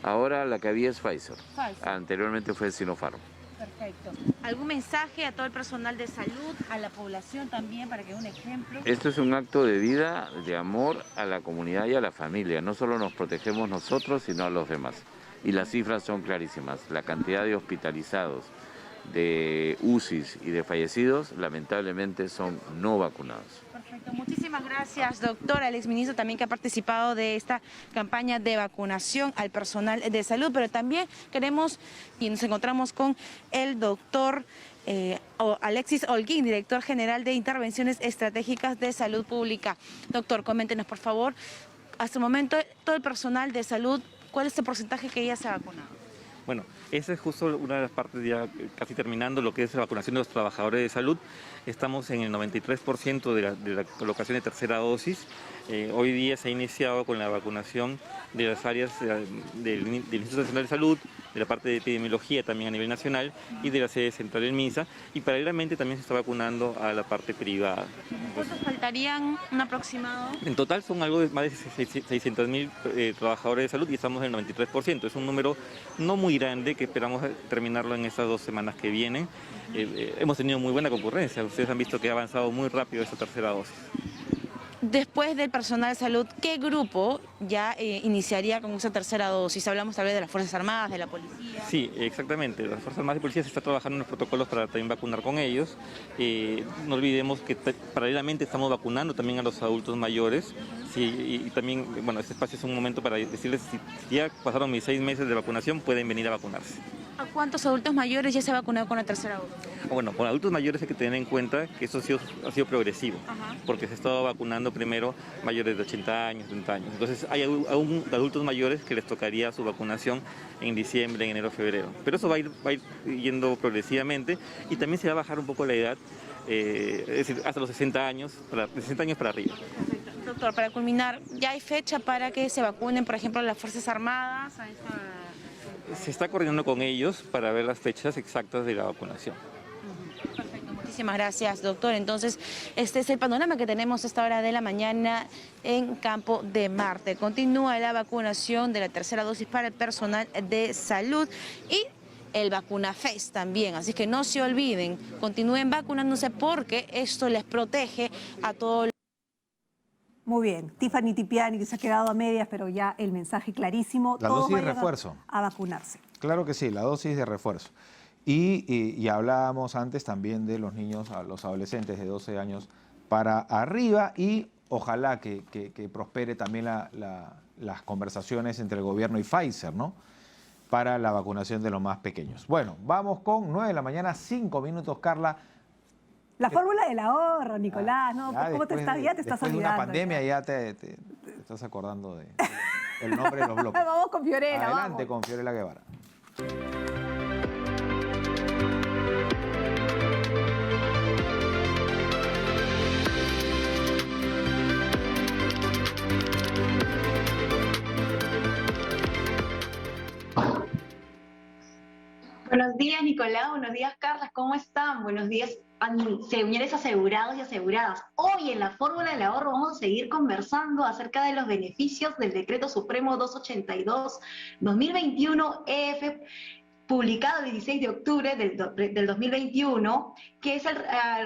Ahora la que había es Pfizer. Pfizer. Anteriormente fue Sinopharm. Perfecto. ¿Algún mensaje a todo el personal de salud, a la población también, para que dé un ejemplo? Esto es un acto de vida, de amor a la comunidad y a la familia. No solo nos protegemos nosotros, sino a los demás. Y las cifras son clarísimas. La cantidad de hospitalizados, de UCIs y de fallecidos, lamentablemente, son no vacunados. Perfecto, muchísimas gracias, doctor, al exministro también que ha participado de esta campaña de vacunación al personal de salud, pero también queremos y nos encontramos con el doctor Alexis Holguín, director general de Intervenciones Estratégicas de Salud Pública. Doctor, coméntenos, por favor, hasta el momento todo el personal de salud, ¿cuál es el porcentaje que ya se ha vacunado? Bueno, esa es justo una de las partes ya casi terminando lo que es la vacunación de los trabajadores de salud. Estamos en el 93% de la colocación de tercera dosis. Hoy día se ha iniciado con la vacunación de las áreas del Instituto Nacional de Salud, de la parte de epidemiología también a nivel nacional y de la sede central del MINSA. Y paralelamente también se está vacunando a la parte privada. faltarían un aproximado? En total son algo de más de 600.000 trabajadores de salud y estamos en el 93%. Es un número no muy grande que esperamos terminarlo en estas 2 semanas que vienen. Hemos tenido muy buena concurrencia. Ustedes han visto que ha avanzado muy rápido esta tercera dosis. Después del personal de salud, ¿qué grupo ya iniciaría con esa tercera dosis? Hablamos tal vez de las Fuerzas Armadas, de la policía. Sí, exactamente. Las Fuerzas Armadas y Policía se está trabajando en los protocolos para también vacunar con ellos. No olvidemos que paralelamente estamos vacunando también a los adultos mayores. Sí, y también, bueno, este espacio es un momento para decirles si ya pasaron mis 6 meses de vacunación, pueden venir a vacunarse. ¿A cuántos adultos mayores ya se ha vacunado con la tercera dosis? Bueno, con adultos mayores hay que tener en cuenta que eso ha sido progresivo, porque se ha estado vacunando primero mayores de 80 años, 70 años. Entonces hay aún adultos mayores que les tocaría su vacunación en diciembre, en enero, febrero. Pero eso va a ir yendo progresivamente y también se va a bajar un poco la edad, es decir, hasta los 60 años para arriba. Perfecto. Doctor, para culminar, ¿ya hay fecha para que se vacunen, por ejemplo, las Fuerzas Armadas? Se está coordinando con ellos para ver las fechas exactas de la vacunación. Perfecto, muchísimas gracias, doctor. Entonces, este es el panorama que tenemos a esta hora de la mañana en Campo de Marte. Continúa la vacunación de la tercera dosis para el personal de salud y el VacunaFest también, así que no se olviden, continúen vacunándose porque esto les protege a todos. Muy bien, Tiffany Tipiani, que se ha quedado a medias, pero ya el mensaje clarísimo. La todos dosis de vayan refuerzo. A vacunarse. Claro que sí, la dosis de refuerzo. Y hablábamos antes también de los niños, los adolescentes de 12 años para arriba y ojalá que prospere también las conversaciones entre el gobierno y Pfizer, ¿no? Para la vacunación de los más pequeños. Bueno, vamos con 9 de la mañana, 5 minutos, Carla. La fórmula del ahorro, Nicolás, ¿no? ¿Cómo te estás? Ya te estás olvidando. Después de una pandemia ya te estás acordando del nombre de los bloques. Vamos con Fiorella, Adelante vamos. con Fiorella Guevara. Buenos días, Nicolás. Buenos días, Carla. ¿Cómo están? Buenos días, señores asegurados y aseguradas. Hoy en la Fórmula del Ahorro vamos a seguir conversando acerca de los beneficios del Decreto Supremo 282-2021 EF, publicado el 16 de octubre del 2021, que es el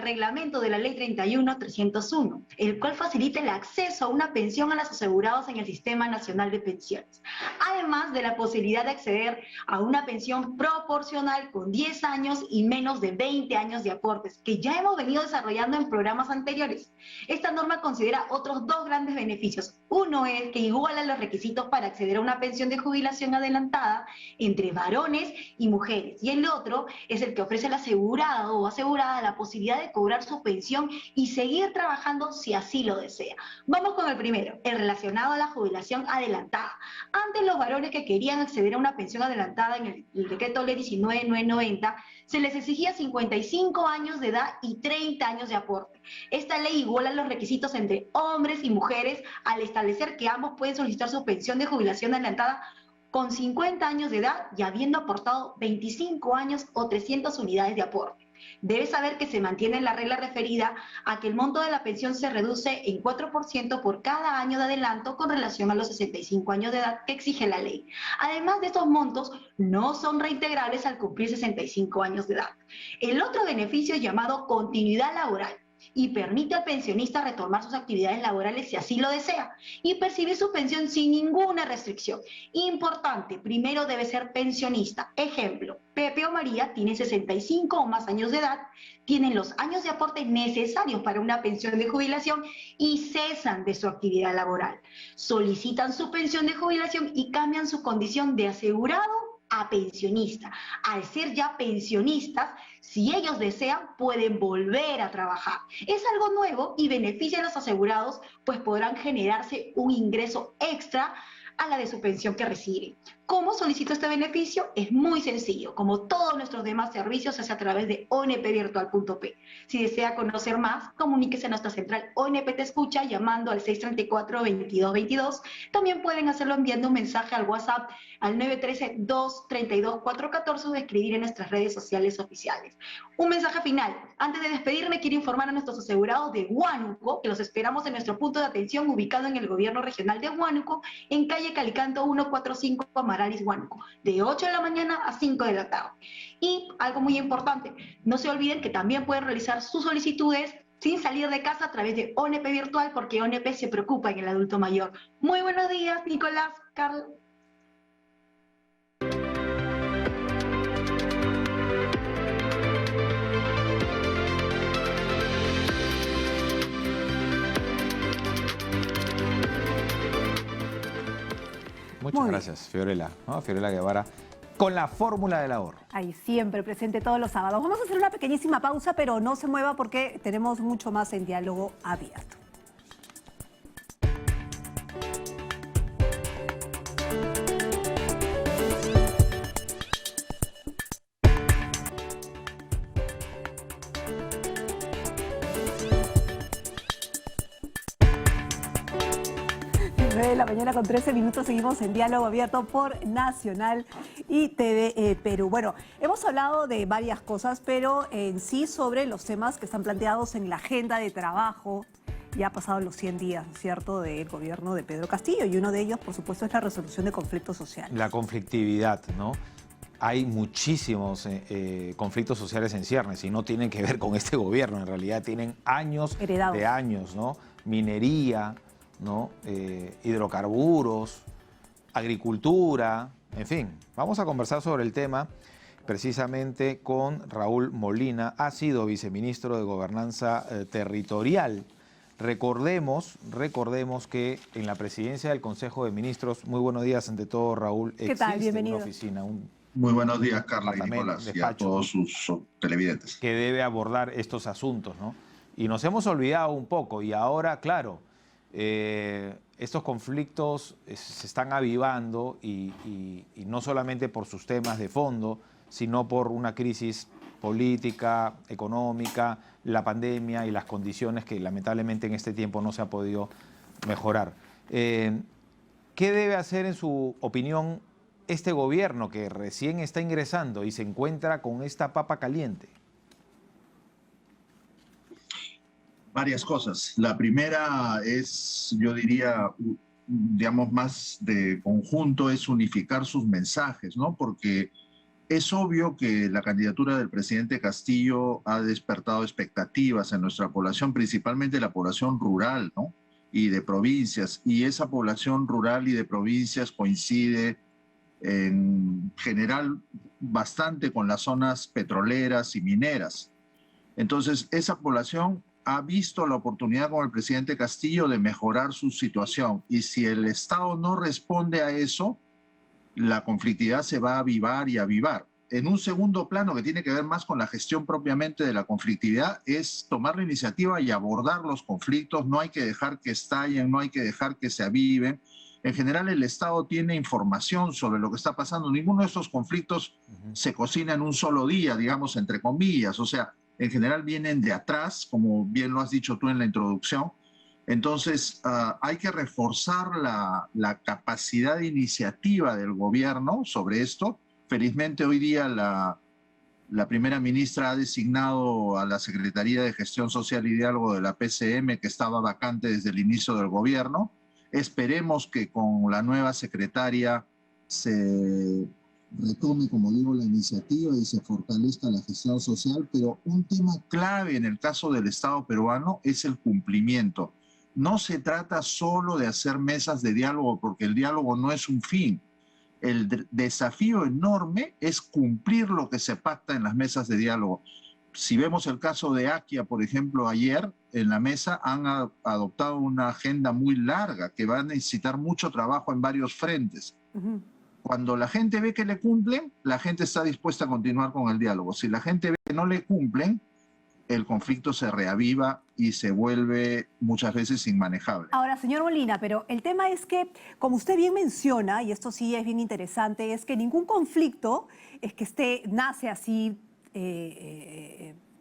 reglamento de la Ley 31-301, el cual facilita el acceso a una pensión a los asegurados en el Sistema Nacional de Pensiones, además de la posibilidad de acceder a una pensión proporcional con 10 años y menos de 20 años de aportes, que ya hemos venido desarrollando en programas anteriores. Esta norma considera otros 2 grandes beneficios. Uno es que iguala los requisitos para acceder a una pensión de jubilación adelantada entre varones y mujeres, y el otro es el que ofrece al asegurado o asegurada la posibilidad de cobrar su pensión y seguir trabajando si así lo desea. Vamos con el primero, el relacionado a la jubilación adelantada. Antes, los varones que querían acceder a una pensión adelantada en el decreto ley 19.990 se les exigía 55 años de edad y 30 años de aporte. Esta ley iguala los requisitos entre hombres y mujeres al establecer que ambos pueden solicitar su pensión de jubilación adelantada con 50 años de edad y habiendo aportado 25 años o 300 unidades de aporte. Debe saber que se mantiene la regla referida a que el monto de la pensión se reduce en 4% por cada año de adelanto con relación a los 65 años de edad que exige la ley. Además de estos montos, no son reintegrables al cumplir 65 años de edad. El otro beneficio es llamado continuidad laboral y permite al pensionista retomar sus actividades laborales si así lo desea y percibir su pensión sin ninguna restricción. Importante, primero debe ser pensionista. Ejemplo, Pepe o María tienen 65 o más años de edad, tienen los años de aporte necesarios para una pensión de jubilación y cesan de su actividad laboral. Solicitan su pensión de jubilación y cambian su condición de asegurado a pensionista. Al ser ya pensionistas, si ellos desean, pueden volver a trabajar. Es algo nuevo y beneficia a los asegurados, pues podrán generarse un ingreso extra a la de su pensión que reciben. ¿Cómo solicito este beneficio? Es muy sencillo. Como todos nuestros demás servicios, se hace a través de onpvirtual.p. Si desea conocer más, comuníquese a nuestra central ONP Te Escucha llamando al 634-2222. También pueden hacerlo enviando un mensaje al WhatsApp al 913-232-414 o escribir en nuestras redes sociales oficiales. Un mensaje final. Antes de despedirme, quiero informar a nuestros asegurados de Huánuco que los esperamos en nuestro punto de atención ubicado en el Gobierno Regional de Huánuco, en calle Calicanto 145, Amaralis, Huánuco, de 8 de la mañana a 5 de la tarde. Y algo muy importante, no se olviden que también pueden realizar sus solicitudes sin salir de casa a través de ONP Virtual, porque ONP se preocupa en el adulto mayor. Muy buenos días, Nicolás, Carlos. Muchas gracias, Fiorella, ¿no? Fiorella Guevara, con la fórmula del ahorro. Ahí siempre presente todos los sábados. Vamos a hacer una pequeñísima pausa, pero no se mueva porque tenemos mucho más en Diálogo Abierto. De la mañana con 13 minutos seguimos en Diálogo Abierto por Nacional y TV Perú. Bueno, hemos hablado de varias cosas, pero en sí sobre los temas que están planteados en la agenda de trabajo. Ya ha pasado los 100 días, ¿cierto?, del gobierno de Pedro Castillo, y uno de ellos, por supuesto, es la resolución de conflictos sociales. La conflictividad, ¿no? Hay muchísimos conflictos sociales en ciernes y no tienen que ver con este gobierno, en realidad tienen años heredados de años, ¿no? Minería, ¿no? Hidrocarburos, agricultura, en fin. Vamos a conversar sobre el tema precisamente con Raúl Molina, ha sido viceministro de Gobernanza Territorial. Recordemos que en la presidencia del Consejo de Ministros, muy buenos días ante todo, Raúl. ¿Qué tal? Bienvenido. Una oficina, muy buenos días, Carla y Nicolás, y a todos sus televidentes. Que debe abordar estos asuntos, ¿no? Y nos hemos olvidado un poco, y ahora, claro, estos conflictos se están avivando y no solamente por sus temas de fondo, sino por una crisis política, económica, la pandemia y las condiciones que lamentablemente en este tiempo no se ha podido mejorar. ¿Qué debe hacer, en su opinión, este gobierno que recién está ingresando y se encuentra con esta papa caliente? Varias cosas. La primera es, yo diría, digamos, más de conjunto, es unificar sus mensajes, ¿no? Porque es obvio que la candidatura del presidente Castillo ha despertado expectativas en nuestra población, principalmente la población rural, ¿no? Y de provincias. Y esa población rural y de provincias coincide en general bastante con las zonas petroleras y mineras. Entonces, esa población ha visto la oportunidad con el presidente Castillo de mejorar su situación, y si el Estado no responde a eso, la conflictividad se va a avivar y avivar. En un segundo plano, que tiene que ver más con la gestión propiamente de la conflictividad, es tomar la iniciativa y abordar los conflictos. No hay que dejar que estallen, no hay que dejar que se aviven. En general, el Estado tiene información sobre lo que está pasando. Ninguno de estos conflictos se cocina en un solo día, digamos, entre comillas. O sea, en general vienen de atrás, como bien lo has dicho tú en la introducción. Entonces, hay que reforzar la capacidad de iniciativa del gobierno sobre esto. Felizmente, hoy día la primera ministra ha designado a la Secretaría de Gestión Social y Diálogo de la PCM, que estaba vacante desde el inicio del gobierno. Esperemos que con la nueva secretaria se retome, como digo, la iniciativa y se fortalezca la gestión social, pero un tema clave en el caso del Estado peruano es el cumplimiento. No se trata solo de hacer mesas de diálogo, porque el diálogo no es un fin. El desafío enorme es cumplir lo que se pacta en las mesas de diálogo. Si vemos el caso de Akia, por ejemplo, ayer en la mesa han adoptado una agenda muy larga que va a necesitar mucho trabajo en varios frentes. Cuando la gente ve que le cumplen, la gente está dispuesta a continuar con el diálogo. Si la gente ve que no le cumplen, el conflicto se reaviva y se vuelve muchas veces inmanejable. Ahora, señor Molina, pero el tema es que, como usted bien menciona, y esto sí es bien interesante, es que ningún conflicto es que nace así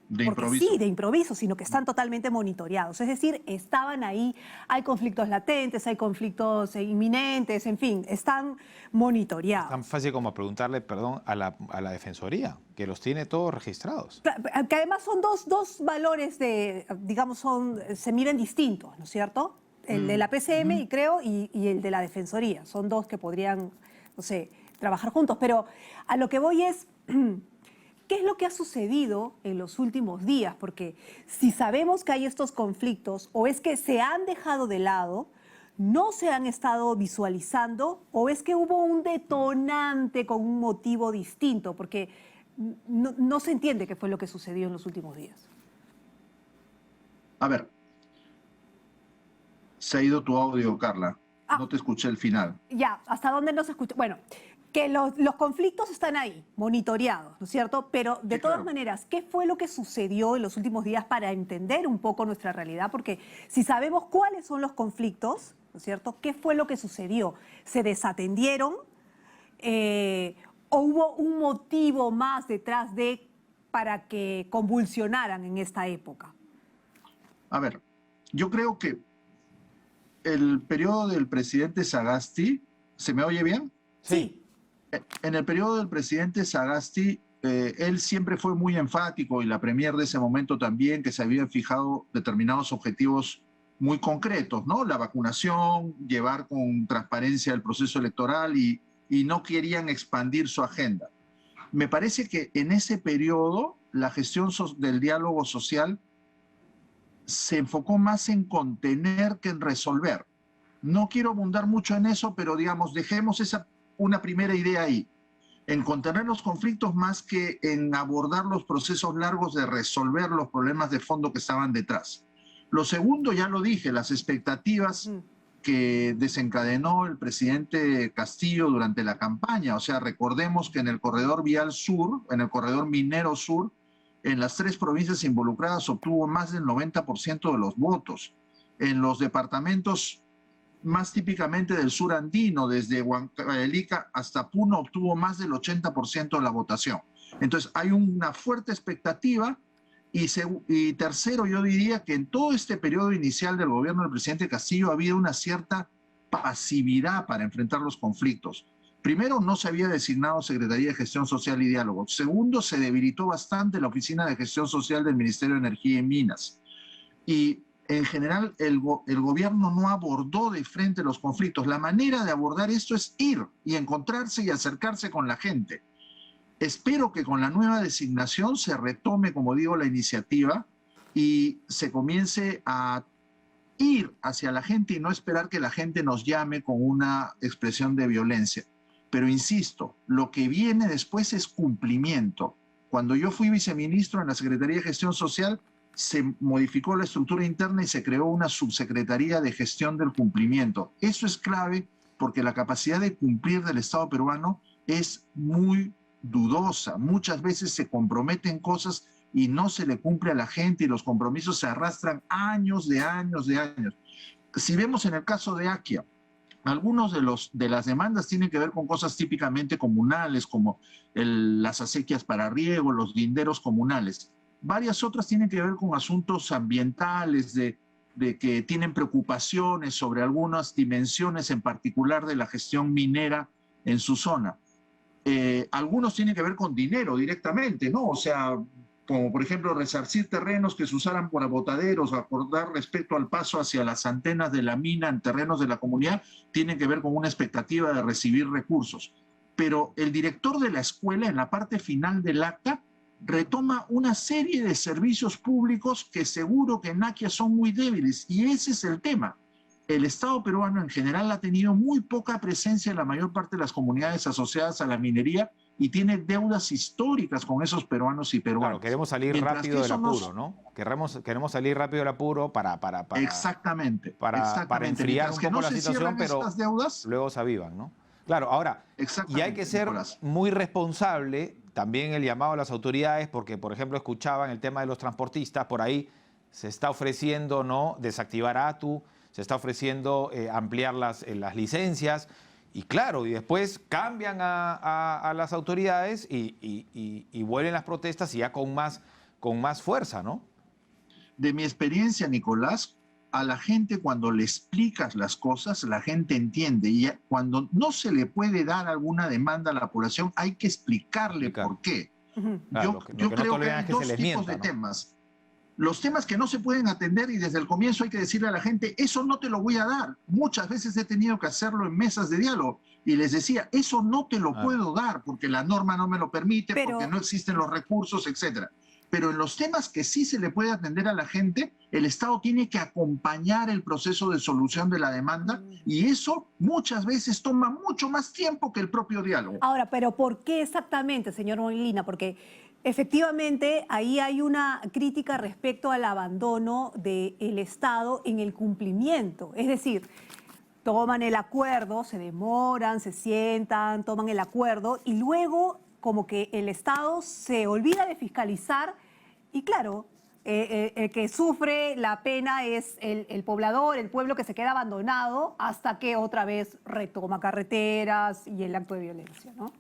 De porque improviso. sí, de improviso, sino que están totalmente monitoreados. Es decir, estaban ahí, hay conflictos latentes, hay conflictos inminentes, en fin, están monitoreados. Tan fácil como preguntarle, perdón, a la Defensoría, que los tiene todos registrados. Que además son dos valores digamos, se miden distintos, ¿no es cierto? El de la PCM, y creo, y el de la Defensoría. Son dos que podrían, no sé, trabajar juntos. Pero a lo que voy es, ¿qué es lo que ha sucedido en los últimos días? Porque si sabemos que hay estos conflictos, o es que se han dejado de lado, no se han estado visualizando, o es que hubo un detonante con un motivo distinto, porque no se entiende qué fue lo que sucedió en los últimos días. A ver, se ha ido tu audio, Carla. No te escuché el final. Ya, ¿hasta dónde no se escucha? Bueno, que los conflictos están ahí, monitoreados, ¿no es cierto? Pero de todas maneras, ¿qué fue lo que sucedió en los últimos días para entender un poco nuestra realidad? Porque si sabemos cuáles son los conflictos, ¿no es cierto? ¿Qué fue lo que sucedió? ¿Se desatendieron? ¿O hubo un motivo más detrás para que convulsionaran en esta época? A ver, yo creo que el periodo del presidente Sagasti, ¿se me oye bien? Sí. En el periodo del presidente Sagasti, él siempre fue muy enfático, y la premier de ese momento también, que se habían fijado determinados objetivos muy concretos, ¿no? La vacunación, llevar con transparencia el proceso electoral, y no querían expandir su agenda. Me parece que en ese periodo la gestión del diálogo social se enfocó más en contener que en resolver. No quiero abundar mucho en eso, pero digamos, dejemos una primera idea ahí, en contener los conflictos más que en abordar los procesos largos de resolver los problemas de fondo que estaban detrás. Lo segundo, ya lo dije, las expectativas que desencadenó el presidente Castillo durante la campaña. O sea, recordemos que en el corredor vial sur, en el corredor minero sur, en las 3 provincias involucradas obtuvo más del 90% de los votos. En los departamentos más típicamente del sur andino, desde Huancavelica hasta Puno, obtuvo más del 80% de la votación. Entonces hay una fuerte expectativa. Y tercero, yo diría que en todo este periodo inicial del gobierno del presidente Castillo ha habido una cierta pasividad para enfrentar los conflictos. Primero, no se había designado Secretaría de Gestión Social y Diálogo. Segundo, se debilitó bastante la Oficina de Gestión Social del Ministerio de Energía y Minas. Y en general, el gobierno no abordó de frente los conflictos. La manera de abordar esto es ir y encontrarse y acercarse con la gente. Espero que con la nueva designación se retome, como digo, la iniciativa y se comience a ir hacia la gente y no esperar que la gente nos llame con una expresión de violencia. Pero insisto, lo que viene después es cumplimiento. Cuando yo fui viceministro en la Secretaría de Gestión Social, se modificó la estructura interna y se creó una subsecretaría de gestión del cumplimiento. Eso es clave porque la capacidad de cumplir del Estado peruano es muy dudosa. Muchas veces se comprometen cosas y no se le cumple a la gente, y los compromisos se arrastran años de años. Si vemos en el caso de Akia, algunos de las demandas tienen que ver con cosas típicamente comunales, como las acequias para riego, los linderos comunales. Varias otras tienen que ver con asuntos ambientales, de que tienen preocupaciones sobre algunas dimensiones en particular de la gestión minera en su zona. Algunos tienen que ver con dinero directamente, ¿no? O sea, como por ejemplo resarcir terrenos que se usaran para botaderos, o acordar respecto al paso hacia las antenas de la mina en terrenos de la comunidad, tienen que ver con una expectativa de recibir recursos. Pero el director de la escuela, en la parte final del acta, retoma una serie de servicios públicos que seguro que en Akia son muy débiles, y ese es el tema. El Estado peruano en general ha tenido muy poca presencia en la mayor parte de las comunidades asociadas a la minería y tiene deudas históricas con esos peruanos y peruanas. Claro, queremos salir rápido del apuro, ¿no? Queremos salir rápido del apuro para exactamente. Para enfriar un poco la situación, pero estas deudas, luego se avivan, ¿no? Claro, ahora, y hay que ser muy responsable, también el llamado a las autoridades, porque, por ejemplo, escuchaban el tema de los transportistas, por ahí se está ofreciendo, ¿no?, desactivar ATU, se está ofreciendo ampliar las licencias, y claro, y después cambian a las autoridades y vuelven las protestas y ya con más fuerza, ¿no? De mi experiencia, Nicolás, a la gente cuando le explicas las cosas, la gente entiende. Y cuando no se le puede dar alguna demanda a la población, hay que explicarle por qué. Claro, Yo creo que hay dos tipos de temas. Los temas que no se pueden atender y desde el comienzo hay que decirle a la gente, eso no te lo voy a dar. Muchas veces he tenido que hacerlo en mesas de diálogo y les decía, eso no te lo puedo dar porque la norma no me lo permite, porque no existen los recursos, etcétera. Pero en los temas que sí se le puede atender a la gente, el Estado tiene que acompañar el proceso de solución de la demanda y eso muchas veces toma mucho más tiempo que el propio diálogo. Ahora, pero ¿por qué exactamente, señor Molina? Porque efectivamente ahí hay una crítica respecto al abandono del Estado en el cumplimiento. Es decir, toman el acuerdo, se demoran, se sientan, toman el acuerdo y luego como que el Estado se olvida de fiscalizar y claro, el que sufre la pena es el poblador, el pueblo que se queda abandonado hasta que otra vez retoma carreteras y el acto de violencia, ¿no?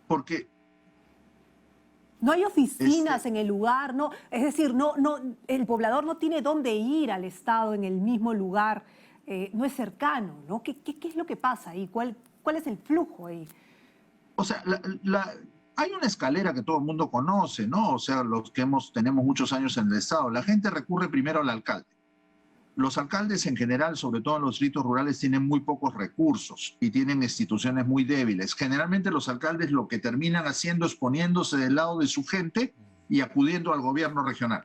Porque no hay oficinas en el lugar, no, es decir, el poblador no tiene dónde ir al Estado en el mismo lugar, no es cercano, ¿no? ¿Qué es lo que pasa ahí? ¿Cuál es el flujo ahí? O sea, hay una escalera que todo el mundo conoce, ¿no? O sea, los que tenemos muchos años en el Estado, la gente recurre primero al alcalde. Los alcaldes en general, sobre todo en los distritos rurales, tienen muy pocos recursos y tienen instituciones muy débiles. Generalmente los alcaldes lo que terminan haciendo es poniéndose del lado de su gente y acudiendo al gobierno regional.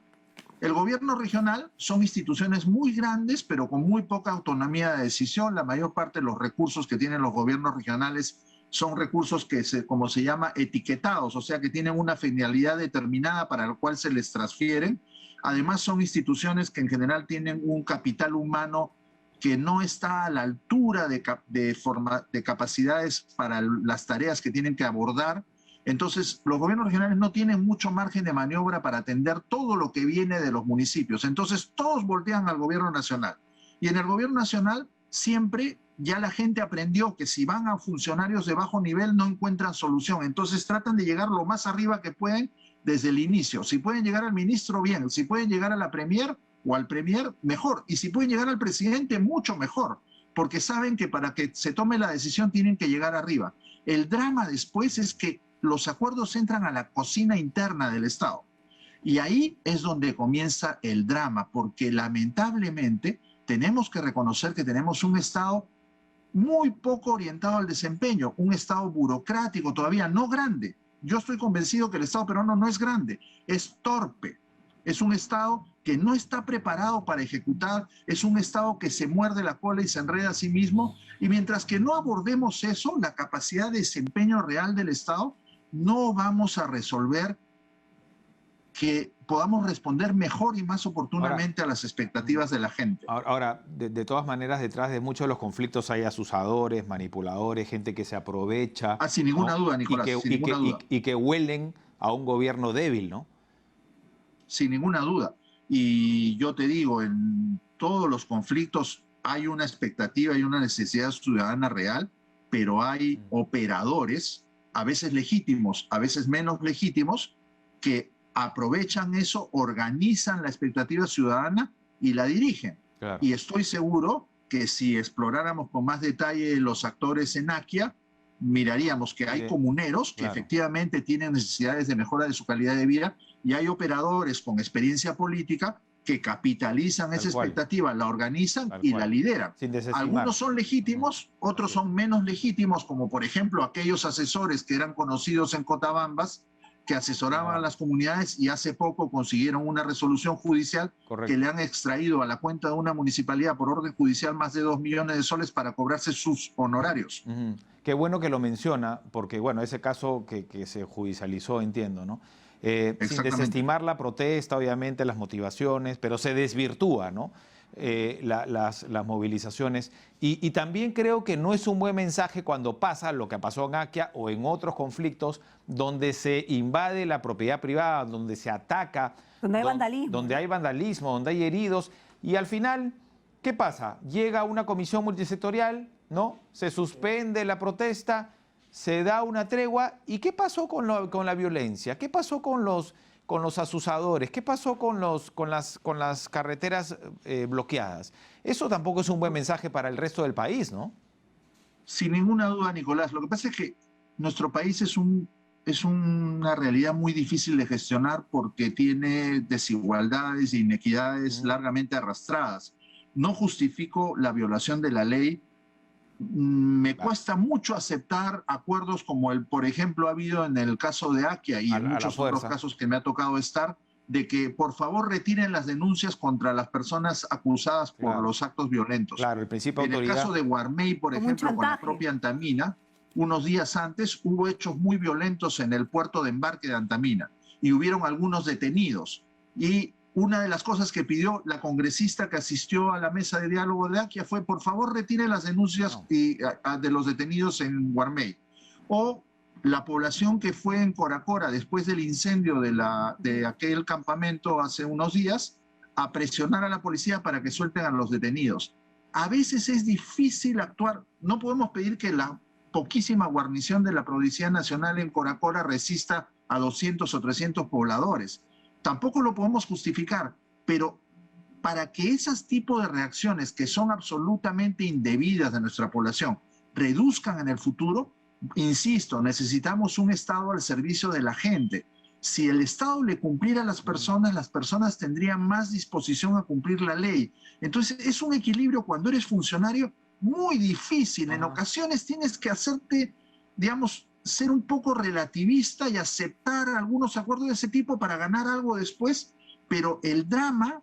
El gobierno regional son instituciones muy grandes, pero con muy poca autonomía de decisión. La mayor parte de los recursos que tienen los gobiernos regionales son recursos que, como se llama, etiquetados, o sea, que tienen una finalidad determinada para la cual se les transfieren. Además, son instituciones que en general tienen un capital humano que no está a la altura de capacidades para las tareas que tienen que abordar. Entonces, los gobiernos regionales no tienen mucho margen de maniobra para atender todo lo que viene de los municipios. Entonces, todos voltean al gobierno nacional. Y en el gobierno nacional siempre ya la gente aprendió que si van a funcionarios de bajo nivel no encuentran solución. Entonces, tratan de llegar lo más arriba que pueden desde el inicio. Si pueden llegar al ministro, bien. Si pueden llegar a la premier o al premier, mejor. Y si pueden llegar al presidente, mucho mejor. Porque saben que para que se tome la decisión tienen que llegar arriba. El drama después es que los acuerdos entran a la cocina interna del Estado. Y ahí es donde comienza el drama, porque lamentablemente tenemos que reconocer que tenemos un Estado muy poco orientado al desempeño, un Estado burocrático todavía no grande. Yo estoy convencido que el Estado peruano no es grande, es torpe. Es un Estado que no está preparado para ejecutar, es un Estado que se muerde la cola y se enreda a sí mismo. Y mientras que no abordemos eso, la capacidad de desempeño real del Estado, no vamos a resolver que podamos responder mejor y más oportunamente a las expectativas de la gente. Ahora, de todas maneras, detrás de muchos de los conflictos hay asusadores, manipuladores, gente que se aprovecha. Sin ninguna duda, Nicolás, sin ninguna duda. Y que huelen a un gobierno débil, ¿no? Sin ninguna duda. Y yo te digo, en todos los conflictos hay una expectativa y una necesidad ciudadana real, pero hay operadores, a veces legítimos, a veces menos legítimos, que aprovechan eso, organizan la expectativa ciudadana y la dirigen. Claro. Y estoy seguro que si exploráramos con más detalle los actores en Akia, miraríamos que hay comuneros que efectivamente tienen necesidades de mejora de su calidad de vida y hay operadores con experiencia política que capitalizan esa expectativa, la organizan y la lideran. Algunos son legítimos, otros son menos legítimos, como por ejemplo aquellos asesores que eran conocidos en Cotabambas, que asesoraban a las comunidades y hace poco consiguieron una resolución judicial que le han extraído a la cuenta de una municipalidad por orden judicial más de 2 millones de soles para cobrarse sus honorarios. Qué bueno que lo menciona, porque bueno, ese caso que se judicializó, entiendo, ¿no? Sin desestimar la protesta, obviamente, las motivaciones, pero se desvirtúa, ¿no? las movilizaciones. Y también creo que no es un buen mensaje cuando pasa lo que pasó en Akia o en otros conflictos donde se invade la propiedad privada, donde se ataca, donde hay vandalismo. Donde hay vandalismo, donde hay heridos. Y al final, ¿qué pasa? Llega una comisión multisectorial, ¿no? Se suspende la protesta, se da una tregua. ¿Y qué pasó con la violencia? ¿Qué pasó con los asusadores? ¿Qué pasó con las carreteras bloqueadas? Eso tampoco es un buen mensaje para el resto del país, ¿no? Sin ninguna duda, Nicolás. Lo que pasa es que nuestro país es una realidad muy difícil de gestionar porque tiene desigualdades e inequidades largamente arrastradas. No justifico la violación de la ley. Me cuesta mucho aceptar acuerdos como por ejemplo, ha habido en el caso de Akia y en muchos otros casos que me ha tocado estar, de que por favor retiren las denuncias contra las personas acusadas por los actos violentos. Claro, el principio de autoridad. En el caso de Guarmey, por ejemplo, con la propia Antamina, unos días antes hubo hechos muy violentos en el puerto de embarque de Antamina y hubieron algunos detenidos. Y una de las cosas que pidió la congresista que asistió a la mesa de diálogo de Akia fue, por favor, retire las denuncias de los detenidos en Guarmey. O la población que fue en Coracora después del incendio de aquel campamento hace unos días, a presionar a la policía para que suelten a los detenidos. A veces es difícil actuar. No podemos pedir que la poquísima guarnición de la Policía Nacional en Coracora resista a 200 o 300 pobladores. Tampoco lo podemos justificar, pero para que esos tipos de reacciones que son absolutamente indebidas de nuestra población reduzcan en el futuro, insisto, necesitamos un Estado al servicio de la gente. Si el Estado le cumpliera a las personas tendrían más disposición a cumplir la ley. Entonces es un equilibrio cuando eres funcionario muy difícil. En ocasiones tienes que hacerte, digamos, ser un poco relativista y aceptar algunos acuerdos de ese tipo para ganar algo después, pero el drama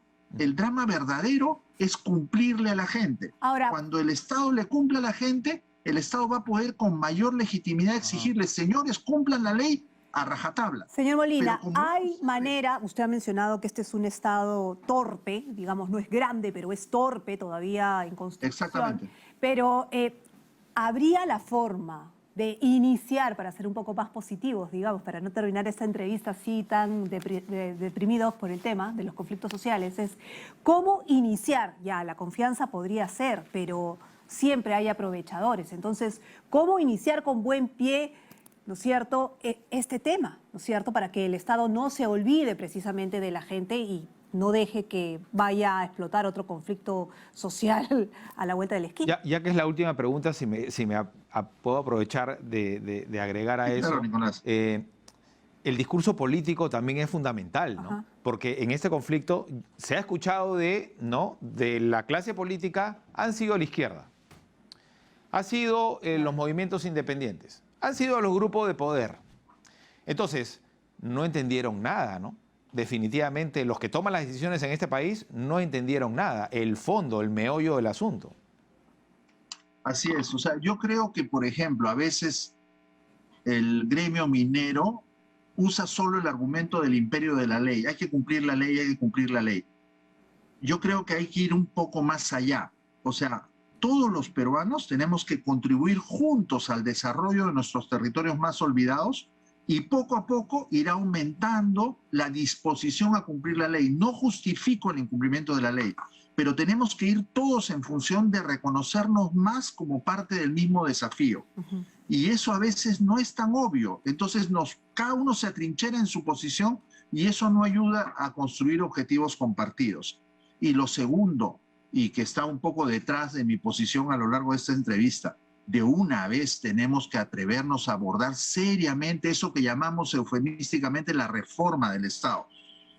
verdadero es cumplirle a la gente. Ahora, cuando el Estado le cumple a la gente, el Estado va a poder con mayor legitimidad exigirles, señores, cumplan la ley a rajatabla. Señor Molina, hay manera, usted ha mencionado que este es un Estado torpe, digamos, no es grande, pero es torpe todavía en construcción. Exactamente. Pero ¿habría la forma de iniciar, para ser un poco más positivos, digamos, para no terminar esta entrevista así tan deprimidos por el tema de los conflictos sociales, es cómo iniciar? Ya, la confianza podría ser, pero siempre hay aprovechadores. Entonces, ¿cómo iniciar con buen pie, ¿no es cierto?, este tema, ¿no es cierto?, para que el Estado no se olvide precisamente de la gente y no deje que vaya a explotar otro conflicto social a la vuelta de la esquina. Ya que es la última pregunta, si me puedo aprovechar de agregar a eso. Claro, Nicolás. El discurso político también es fundamental, ¿no? Porque en este conflicto se ha escuchado de la clase política, han sido la izquierda, han sido los movimientos independientes, han sido los grupos de poder. Entonces, no entendieron nada, ¿no? Definitivamente los que toman las decisiones en este país no entendieron nada, el fondo, el meollo del asunto. Así es, o sea, yo creo que, por ejemplo, a veces el gremio minero usa solo el argumento del imperio de la ley. Hay que cumplir la ley, hay que cumplir la ley. Yo creo que hay que ir un poco más allá. O sea, todos los peruanos tenemos que contribuir juntos al desarrollo de nuestros territorios más olvidados y poco a poco irá aumentando la disposición a cumplir la ley. No justifico el incumplimiento de la ley, pero tenemos que ir todos en función de reconocernos más como parte del mismo desafío. Y eso a veces no es tan obvio. Entonces cada uno se atrinchera en su posición y eso no ayuda a construir objetivos compartidos. Y lo segundo, y que está un poco detrás de mi posición a lo largo de esta entrevista, de una vez tenemos que atrevernos a abordar seriamente eso que llamamos eufemísticamente la reforma del Estado.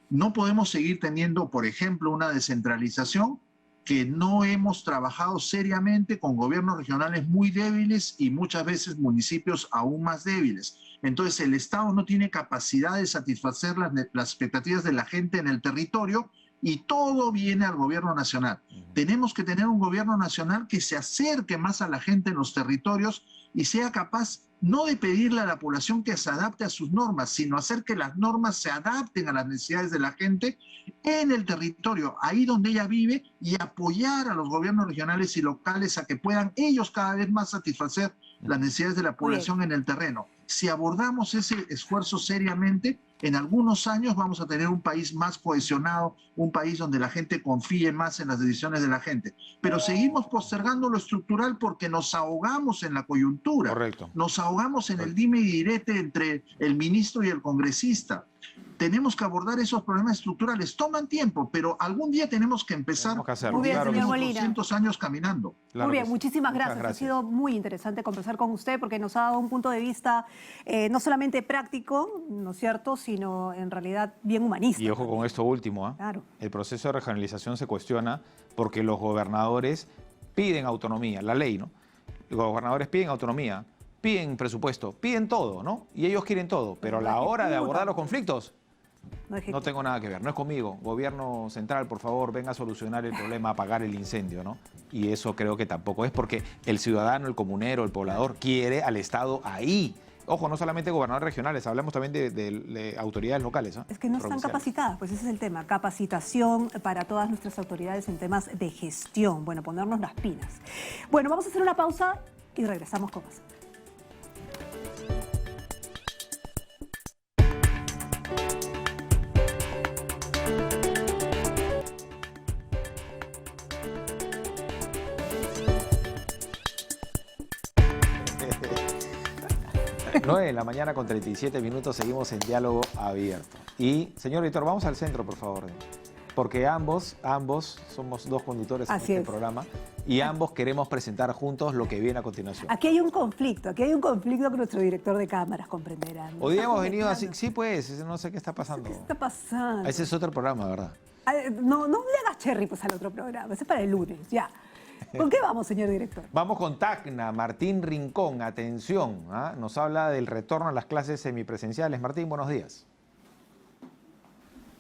No podemos seguir teniendo, por ejemplo, una descentralización que no hemos trabajado seriamente con gobiernos regionales muy débiles y muchas veces municipios aún más débiles. Entonces el Estado no tiene capacidad de satisfacer las expectativas de la gente en el territorio y todo viene al gobierno nacional. Tenemos que tener un gobierno nacional que se acerque más a la gente en los territorios y sea capaz no de pedirle a la población que se adapte a sus normas, sino hacer que las normas se adapten a las necesidades de la gente en el territorio, ahí donde ella vive, y apoyar a los gobiernos regionales y locales a que puedan ellos cada vez más satisfacer las necesidades de la población en el terreno. Si abordamos ese esfuerzo seriamente, en algunos años vamos a tener un país más cohesionado, un país donde la gente confíe más en las decisiones de la gente. Pero seguimos postergando lo estructural porque nos ahogamos en la coyuntura. Correcto. Nos ahogamos en el dime y direte entre el ministro y el congresista. Tenemos que abordar esos problemas estructurales. Toman tiempo, pero algún día tenemos que empezar. Tenemos que hacerlo. Muy bien, Claro, señor unos Molina. 200 años caminando. Claro Muy bien, que sí. muchísimas Muchas gracias. gracias. Ha sido muy interesante conversar con usted porque nos ha dado un punto de vista no solamente práctico, ¿no es cierto?, sino en realidad bien humanista. Y ojo con esto último, ¿ah? Claro. El proceso de regionalización se cuestiona porque los gobernadores piden autonomía, la ley, ¿no? Los gobernadores piden autonomía, piden presupuesto, piden todo, ¿no? Y ellos quieren todo, pero a la hora de abordar los conflictos, no tengo nada que ver, no es conmigo. Gobierno central, por favor, venga a solucionar el problema, a apagar el incendio, ¿no? Y eso creo que tampoco es porque el ciudadano, el comunero, el poblador quiere al Estado ahí. Ojo, no solamente gobernadores regionales, hablamos también de autoridades locales. Es que no están capacitadas, pues ese es el tema. Capacitación para todas nuestras autoridades en temas de gestión. Bueno, ponernos las pilas. Bueno, vamos a hacer una pausa y regresamos con más. Nueve de la mañana con 37 minutos, seguimos en diálogo abierto. Y, señor editor, vamos al centro, por favor. Porque ambos somos dos conductores en este programa y ambos queremos presentar juntos lo que viene a continuación. Aquí hay un conflicto con nuestro director de cámaras, comprenderán. Hoy día hemos venido así, sí pues, no sé qué está pasando. ¿Qué está pasando? Ese es otro programa, ¿verdad? No le hagas cherry pues al otro programa, ese es para el lunes, ya. ¿Con qué vamos, señor director? Vamos con Tacna, Martín Rincón, atención, ¿ah? Nos habla del retorno a las clases semipresenciales. Martín, buenos días.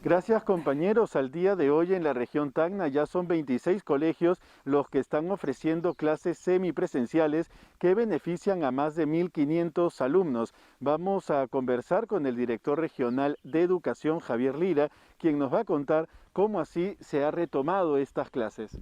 Gracias, compañeros. Al día de hoy en la región Tacna ya son 26 colegios los que están ofreciendo clases semipresenciales que benefician a más de 1.500 alumnos. Vamos a conversar con el director regional de Educación, Javier Lira, quien nos va a contar cómo así se ha retomado estas clases.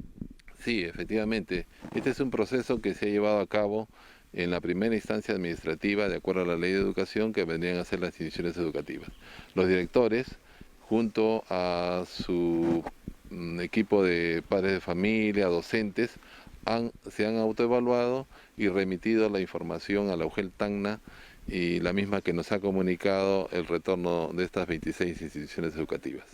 Sí, efectivamente. Este es un proceso que se ha llevado a cabo en la primera instancia administrativa de acuerdo a la ley de educación que vendrían a ser las instituciones educativas. Los directores, junto a su equipo de padres de familia, docentes, se han autoevaluado y remitido la información a la UGEL Tacna y la misma que nos ha comunicado el retorno de estas 26 instituciones educativas.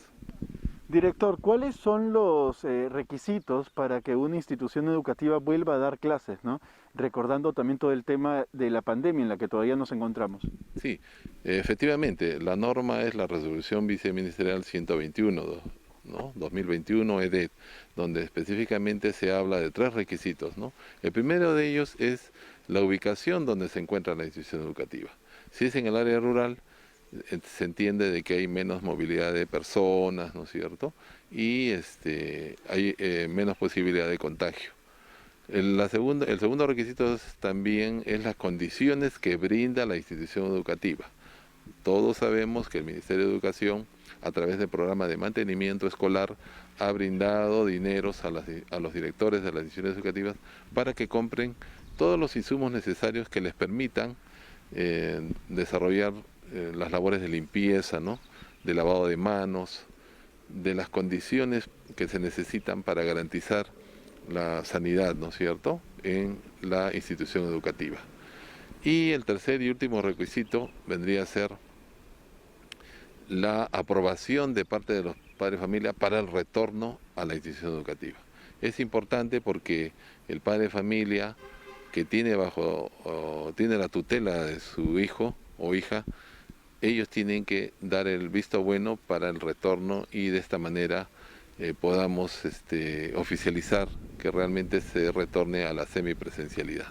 Director, ¿cuáles son los requisitos para que una institución educativa vuelva a dar clases, ¿no? Recordando también todo el tema de la pandemia en la que todavía nos encontramos. Sí, efectivamente, la norma es la resolución viceministerial 121, ¿no? 2021 EDET, donde específicamente se habla de 3 requisitos, ¿no? El primero de ellos es la ubicación donde se encuentra la institución educativa. Si es en el área rural, se entiende de que hay menos movilidad de personas, ¿no es cierto? Y hay menos posibilidad de contagio. El segundo requisito también es las condiciones que brinda la institución educativa. Todos sabemos que el Ministerio de Educación, a través del programa de mantenimiento escolar, ha brindado dineros a los directores de las instituciones educativas para que compren todos los insumos necesarios que les permitan desarrollar las labores de limpieza, ¿no? De lavado de manos, de las condiciones que se necesitan para garantizar la sanidad, ¿no es cierto?, en la institución educativa. Y el tercer y último requisito vendría a ser la aprobación de parte de los padres de familia para el retorno a la institución educativa. Es importante porque el padre de familia que tiene la tutela de su hijo o hija, ellos tienen que dar el visto bueno para el retorno y de esta manera podamos oficializar que realmente se retorne a la semipresencialidad.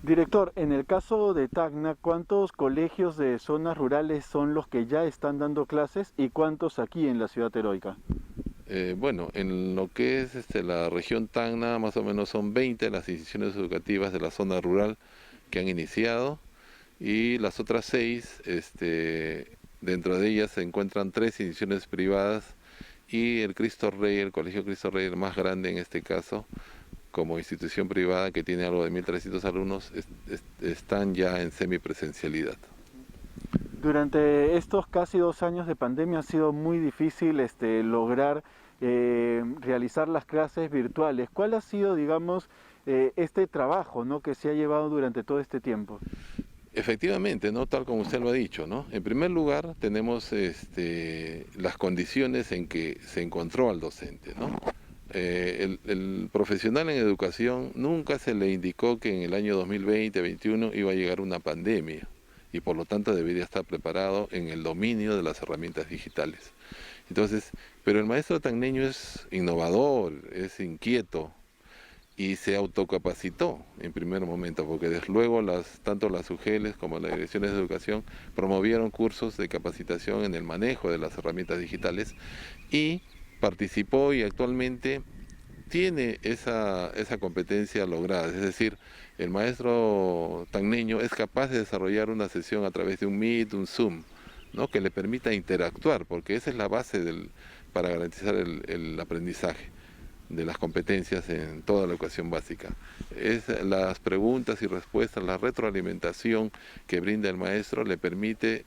Director, en el caso de Tacna, ¿cuántos colegios de zonas rurales son los que ya están dando clases y cuántos aquí en la ciudad heroica? Bueno, en lo que es la región Tacna, más o menos son 20 las instituciones educativas de la zona rural que han iniciado y las otras 6, dentro de ellas se encuentran 3 instituciones privadas y el Cristo Rey, el Colegio Cristo Rey, el más grande en este caso, como institución privada que tiene algo de 1.300 alumnos, están ya en semipresencialidad. Durante estos casi 2 años de pandemia ha sido muy difícil lograr realizar las clases virtuales. ¿Cuál ha sido, digamos, este trabajo, ¿no?, que se ha llevado durante todo este tiempo? Efectivamente, ¿no?, tal como usted lo ha dicho, ¿no? En primer lugar, tenemos las condiciones en que se encontró al docente, ¿no? El profesional en educación nunca se le indicó que en el año 2020-2021 iba a llegar una pandemia y por lo tanto debería estar preparado en el dominio de las herramientas digitales. Entonces, pero el maestro tacneño es innovador, es inquieto y se autocapacitó en primer momento, porque desde luego tanto las UGELs como las direcciones de educación promovieron cursos de capacitación en el manejo de las herramientas digitales y participó y actualmente tiene esa competencia lograda. Es decir, el maestro tacneño es capaz de desarrollar una sesión a través de un Meet, un Zoom, ¿no?, que le permita interactuar, porque esa es la base para garantizar el aprendizaje de las competencias en toda la educación básica. Es las preguntas y respuestas, la retroalimentación que brinda el maestro le permite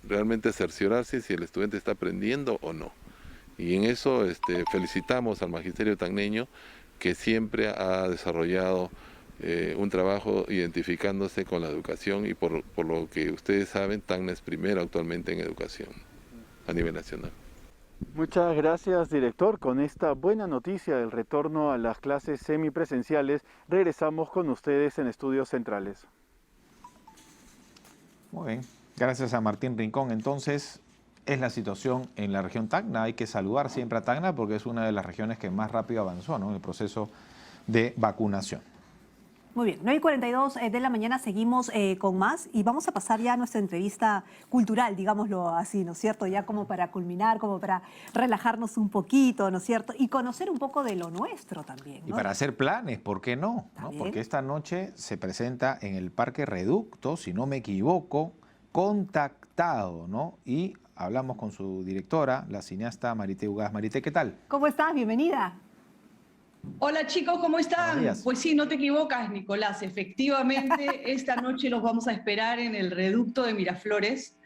realmente cerciorarse si el estudiante está aprendiendo o no. Y en eso felicitamos al magisterio tacneño, que siempre ha desarrollado un trabajo identificándose con la educación y por lo que ustedes saben, Tacna es primero actualmente en educación a nivel nacional. Muchas gracias, director. Con esta buena noticia del retorno a las clases semipresenciales, regresamos con ustedes en Estudios Centrales. Muy bien, gracias a Martín Rincón. Entonces, es la situación en la región Tacna. Hay que saludar siempre a Tacna porque es una de las regiones que más rápido avanzó, ¿no?, en el proceso de vacunación. Muy bien, 9:42 de la mañana, seguimos con más y vamos a pasar ya a nuestra entrevista cultural, digámoslo así, ¿no es cierto? Ya como para culminar, como para relajarnos un poquito, ¿no es cierto? Y conocer un poco de lo nuestro también, ¿no? Y para hacer planes, ¿por qué no? Porque esta noche se presenta en el Parque Reducto, si no me equivoco, Contactado, ¿no? Y hablamos con su directora, la cineasta Marité Ugaz. Marité, ¿qué tal? ¿Cómo estás? Bienvenida. Hola chicos, ¿cómo están? Pues sí, no te equivocas, Nicolás. Efectivamente, esta noche los vamos a esperar en el Reducto de Miraflores.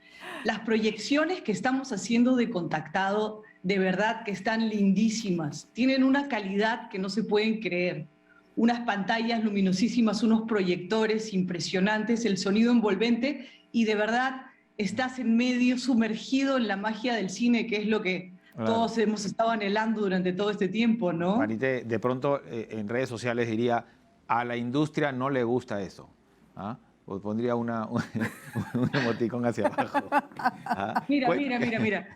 Las proyecciones que estamos haciendo de Contactado, de verdad que están lindísimas. Tienen una calidad que no se pueden creer. Unas pantallas luminosísimas, unos proyectores impresionantes, el sonido envolvente y de verdad estás en medio, sumergido en la magia del cine, que es lo que todos hemos estado anhelando durante todo este tiempo, ¿no? Marité, de pronto en redes sociales diría, a la industria no le gusta eso. ¿Ah? O pondría un emoticón hacia abajo. ¿Ah? Mira.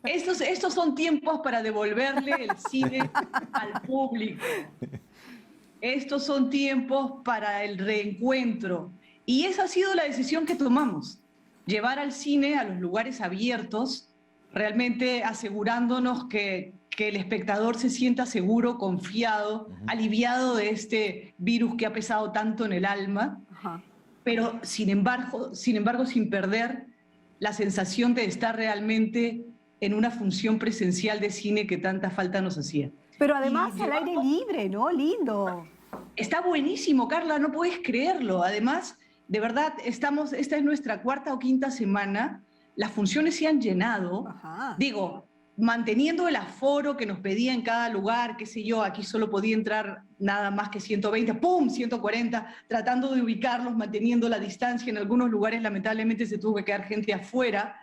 Estos son tiempos para devolverle el cine al público. Estos son tiempos para el reencuentro. Y esa ha sido la decisión que tomamos. Llevar al cine a los lugares abiertos, realmente asegurándonos que el espectador se sienta seguro, confiado, aliviado de este virus que ha pesado tanto en el alma, pero sin embargo sin perder la sensación de estar realmente en una función presencial de cine que tanta falta nos hacía. Pero además al aire libre, ¿no? Lindo. Está buenísimo, Carla, no puedes creerlo. Además, de verdad, esta es nuestra 4ª o 5ª semana. Las funciones se han llenado, digo, manteniendo el aforo que nos pedía en cada lugar, qué sé yo, aquí solo podía entrar nada más que 120, ¡pum!, 140, tratando de ubicarlos, manteniendo la distancia. En algunos lugares, lamentablemente, se tuvo que quedar gente afuera,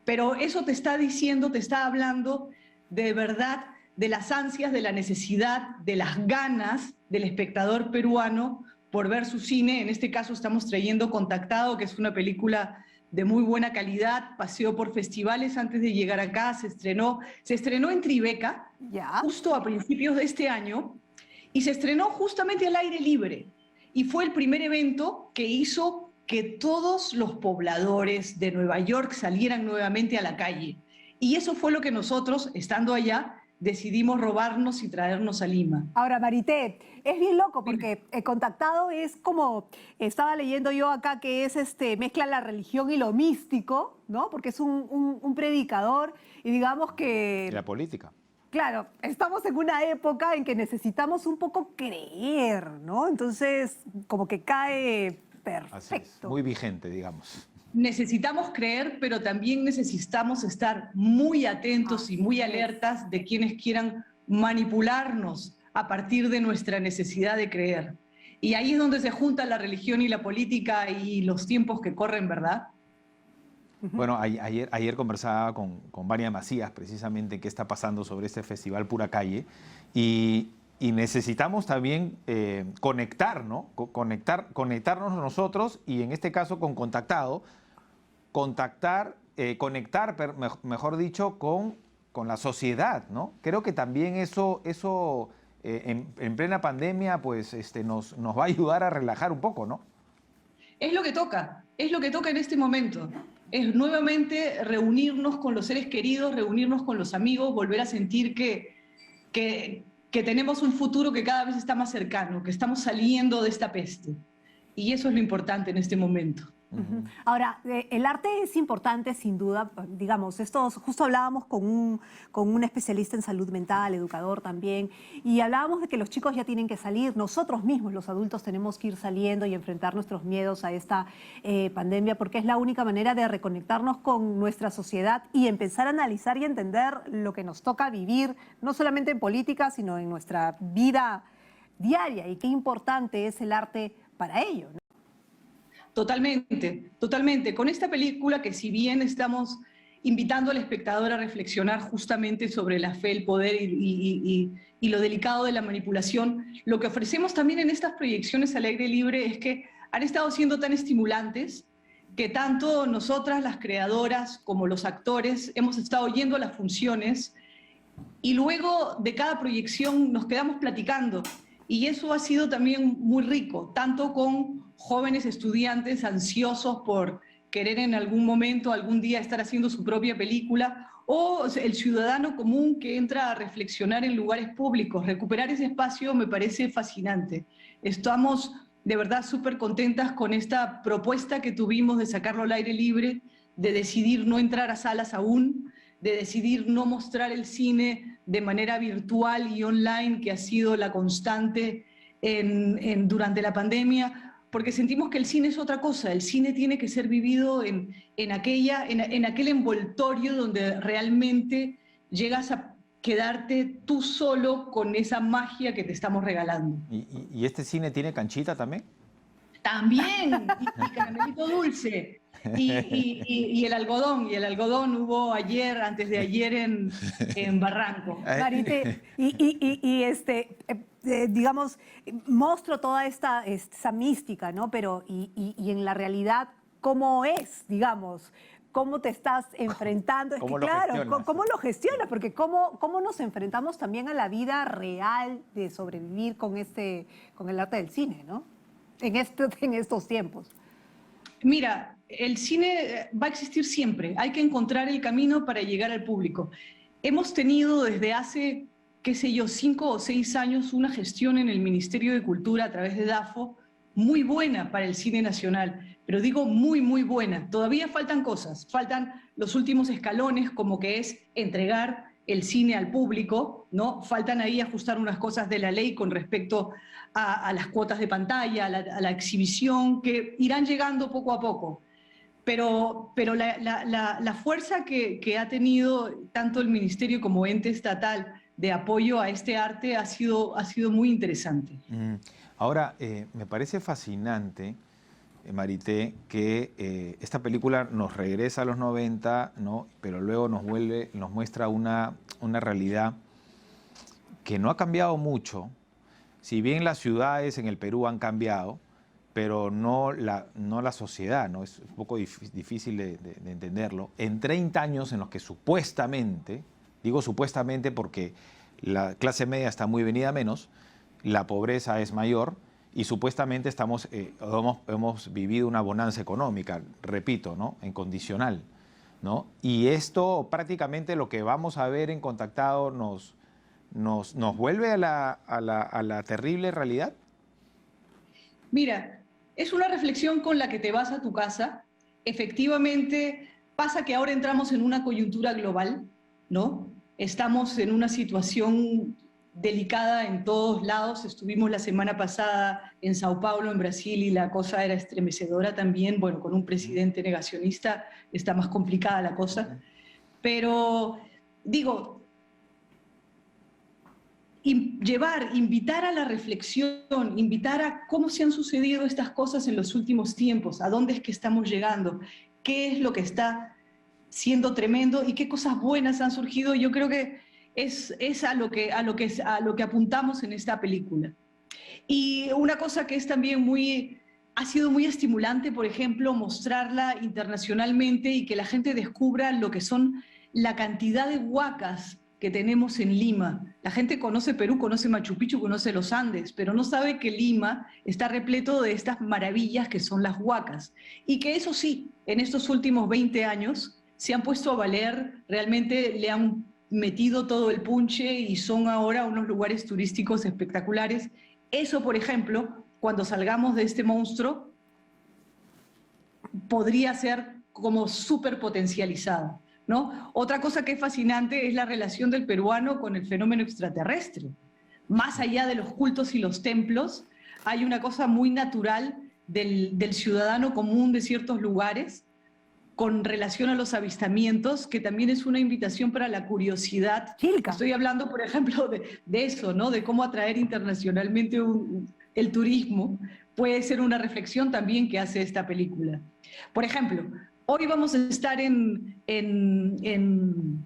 pero eso te está diciendo, te está hablando de verdad de las ansias, de la necesidad, de las ganas del espectador peruano por ver su cine. En este caso estamos trayendo Contactado, que es una película de muy buena calidad, paseó por festivales antes de llegar acá, se estrenó en Tribeca, justo a principios de este año, y se estrenó justamente al aire libre. Y fue el primer evento que hizo que todos los pobladores de Nueva York salieran nuevamente a la calle. Y eso fue lo que nosotros, estando allá, decidimos robarnos y traernos a Lima. Ahora, Marité, es bien loco porque Contactado es como, estaba leyendo yo acá que es mezcla la religión y lo místico, ¿no? Porque es un predicador y digamos que... Y la política. Claro, estamos en una época en que necesitamos un poco creer, ¿no? Entonces, como que cae perfecto. Así es, muy vigente, digamos. Necesitamos creer, pero también necesitamos estar muy atentos y muy alertas de quienes quieran manipularnos a partir de nuestra necesidad de creer. Y ahí es donde se junta la religión y la política y los tiempos que corren, ¿verdad? Bueno, ayer conversaba con Vania Macías precisamente qué está pasando sobre este festival Pura Calle y necesitamos también conectar, ¿no? Conectarnos nosotros y en este caso con Contactado, conectar, mejor dicho, con la sociedad, ¿no? Creo que también eso en plena pandemia pues nos va a ayudar a relajar un poco, ¿no? Es lo que toca en este momento. Es nuevamente reunirnos con los seres queridos, reunirnos con los amigos, volver a sentir que tenemos un futuro que cada vez está más cercano, que estamos saliendo de esta peste. Y eso es lo importante en este momento. Ahora, el arte es importante, sin duda, digamos, justo hablábamos con un especialista en salud mental, educador también, y hablábamos de que los chicos ya tienen que salir, nosotros mismos, los adultos, tenemos que ir saliendo y enfrentar nuestros miedos a esta pandemia, porque es la única manera de reconectarnos con nuestra sociedad y empezar a analizar y entender lo que nos toca vivir, no solamente en política, sino en nuestra vida diaria, y qué importante es el arte para ello, ¿no? Totalmente, totalmente. Con esta película que si bien estamos invitando al espectador a reflexionar justamente sobre la fe, el poder y lo delicado de la manipulación, lo que ofrecemos también en estas proyecciones al aire libre es que han estado siendo tan estimulantes que tanto nosotras, las creadoras, como los actores, hemos estado yendo a las funciones y luego de cada proyección nos quedamos platicando. Y eso ha sido también muy rico, tanto con jóvenes estudiantes ansiosos por querer en algún momento, algún día estar haciendo su propia película, o el ciudadano común que entra a reflexionar en lugares públicos. Recuperar ese espacio me parece fascinante. Estamos de verdad súper contentas con esta propuesta que tuvimos de sacarlo al aire libre, de decidir no entrar a salas aún, de decidir no mostrar el cine de manera virtual y online, que ha sido la constante durante la pandemia, porque sentimos que el cine es otra cosa. El cine tiene que ser vivido en aquel envoltorio donde realmente llegas a quedarte tú solo con esa magia que te estamos regalando. ¿Y este cine tiene canchita también? También, y caramelito dulce. Y el algodón hubo ayer, antes de ayer en Barranco. Marité, digamos, muestro toda esta mística, ¿no? Pero, y en la realidad, ¿cómo es, digamos? ¿Cómo te estás enfrentando? Es que, claro, ¿cómo lo gestionas? Porque ¿cómo nos enfrentamos también a la vida real de sobrevivir con el arte del cine, ¿no? En estos tiempos. Mira, el cine va a existir siempre. Hay que encontrar el camino para llegar al público. Hemos tenido desde hace, qué sé yo, 5 o 6 años una gestión en el Ministerio de Cultura a través de DAFO muy buena para el cine nacional, pero digo muy, muy buena. Todavía faltan cosas, faltan los últimos escalones, como que es entregar el cine al público, ¿no? Faltan ahí ajustar unas cosas de la ley con respecto a las cuotas de pantalla, a la exhibición, que irán llegando poco a poco. Pero la fuerza que ha tenido tanto el Ministerio como ente estatal de apoyo a este arte ha sido muy interesante. Ahora, me parece fascinante, Marité, que esta película nos regresa a los 90, ¿no? Pero luego nos muestra una realidad que no ha cambiado mucho. Si bien las ciudades en el Perú han cambiado, pero no la sociedad, ¿no? Es un poco difícil de entenderlo. En 30 años en los que supuestamente, digo supuestamente porque la clase media está muy venida menos, la pobreza es mayor y supuestamente hemos vivido una bonanza económica, repito, ¿no? En condicional, ¿no? Y esto prácticamente lo que vamos a ver en Contactado nos nos vuelve a la terrible realidad? Mira, es una reflexión con la que te vas a tu casa. Efectivamente, pasa que ahora entramos en una coyuntura global, ¿no? Estamos en una situación delicada en todos lados. Estuvimos la semana pasada en Sao Paulo, en Brasil, y la cosa era estremecedora también. Bueno, con un presidente negacionista está más complicada la cosa. Pero, digo, invitar a la reflexión, invitar a cómo se han sucedido estas cosas en los últimos tiempos, a dónde es que estamos llegando, qué es lo que está siendo tremendo y qué cosas buenas han surgido. Yo creo que es a lo que apuntamos en esta película. Y una cosa que es también ha sido muy estimulante, por ejemplo, mostrarla internacionalmente y que la gente descubra lo que son la cantidad de huacas que tenemos en Lima. La gente conoce Perú, conoce Machu Picchu, conoce los Andes, pero no sabe que Lima está repleto de estas maravillas que son las huacas. Y que eso sí, en estos últimos 20 años se han puesto a valer, realmente le han metido todo el punche y son ahora unos lugares turísticos espectaculares. Eso, por ejemplo, cuando salgamos de este monstruo, podría ser como súper potencializado, ¿no? Otra cosa que es fascinante es la relación del peruano con el fenómeno extraterrestre. Más allá de los cultos y los templos, hay una cosa muy natural del ciudadano común de ciertos lugares con relación a los avistamientos, que también es una invitación para la curiosidad. Chilca. Estoy hablando, por ejemplo, de eso, ¿no? De cómo atraer internacionalmente el turismo. Puede ser una reflexión también que hace esta película. Por ejemplo, hoy vamos a estar en el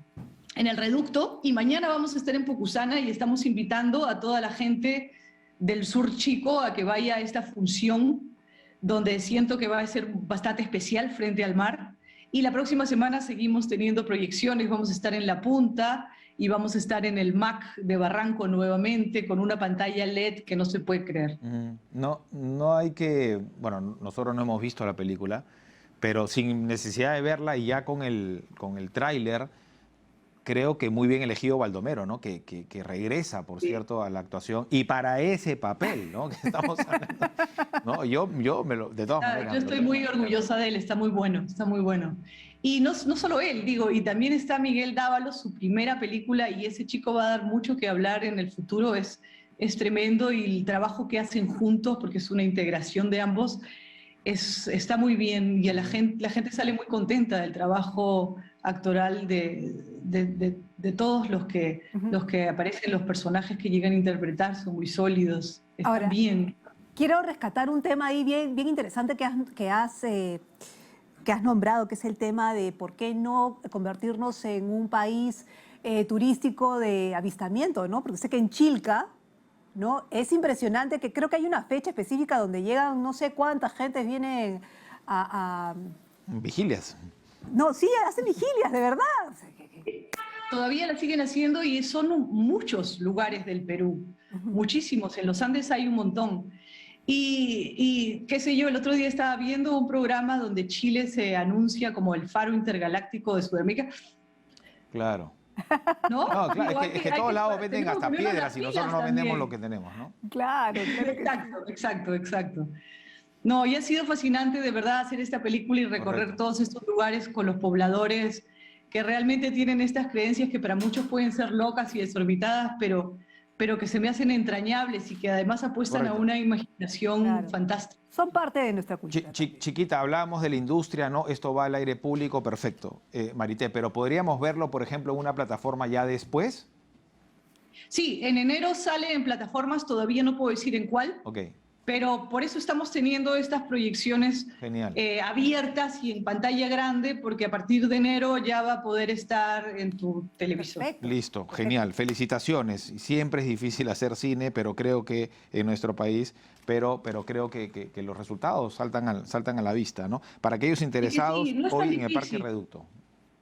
Reducto y mañana vamos a estar en Pucusana y estamos invitando a toda la gente del Sur Chico a que vaya a esta función donde siento que va a ser bastante especial frente al mar. Y la próxima semana seguimos teniendo proyecciones, vamos a estar en La Punta y vamos a estar en el MAC de Barranco nuevamente con una pantalla LED que no se puede creer. No hay que... Bueno, nosotros no hemos visto la película, pero sin necesidad de verla y ya con el tráiler, creo que muy bien elegido Baldomero, ¿no? Que regresa, por cierto, a la actuación. Y para ese papel, ¿no? Que estamos hablando. ¿No? De todas maneras. Yo estoy muy orgullosa de él, está muy bueno, está muy bueno. Y no solo él, digo, y también está Miguel Dávalos, su primera película, y ese chico va a dar mucho que hablar en el futuro, es tremendo, y el trabajo que hacen juntos, porque es una integración de ambos, está muy bien, y la gente sale muy contenta del trabajo actoral de todos los que aparecen, los personajes que llegan a interpretar, son muy sólidos, están Ahora, bien. Quiero rescatar un tema ahí bien interesante que has nombrado, que es el tema de por qué no convertirnos en un país turístico de avistamiento, ¿no? Porque sé que en Chilca, ¿no? Es impresionante que creo que hay una fecha específica donde llegan no sé cuántas gentes vienen a... Vigilias. No, sí, hacen vigilias, de verdad. Todavía la siguen haciendo y son muchos lugares del Perú, muchísimos. En los Andes hay un montón. Y qué sé yo, el otro día estaba viendo un programa donde Chile se anuncia como el faro intergaláctico de Sudamérica. Claro. ¿No? No, claro, es que todos lados venden tenemos hasta que ponernos piedras las y nosotros no pilas vendemos también. lo que tenemos, ¿no? Claro. Exacto. No, y ha sido fascinante de verdad hacer esta película y recorrer todos estos lugares con los pobladores que realmente tienen estas creencias que para muchos pueden ser locas y desorbitadas, pero que se me hacen entrañables y que además apuestan a una imaginación fantástica. Son parte de nuestra cultura. Chiquita, hablábamos de la industria, ¿no? Esto va al aire público, perfecto, Marité, pero ¿podríamos verlo, por ejemplo, en una plataforma ya después? Sí, en enero sale en plataformas, todavía no puedo decir en cuál. Ok. Pero por eso estamos teniendo estas proyecciones abiertas y en pantalla grande, porque a partir de enero ya va a poder estar en tu televisor. Listo, genial. Felicitaciones. Siempre es difícil hacer cine, pero creo que en nuestro país, pero creo que los resultados saltan a la vista, ¿no? Para aquellos interesados, hoy en el Parque Reducto.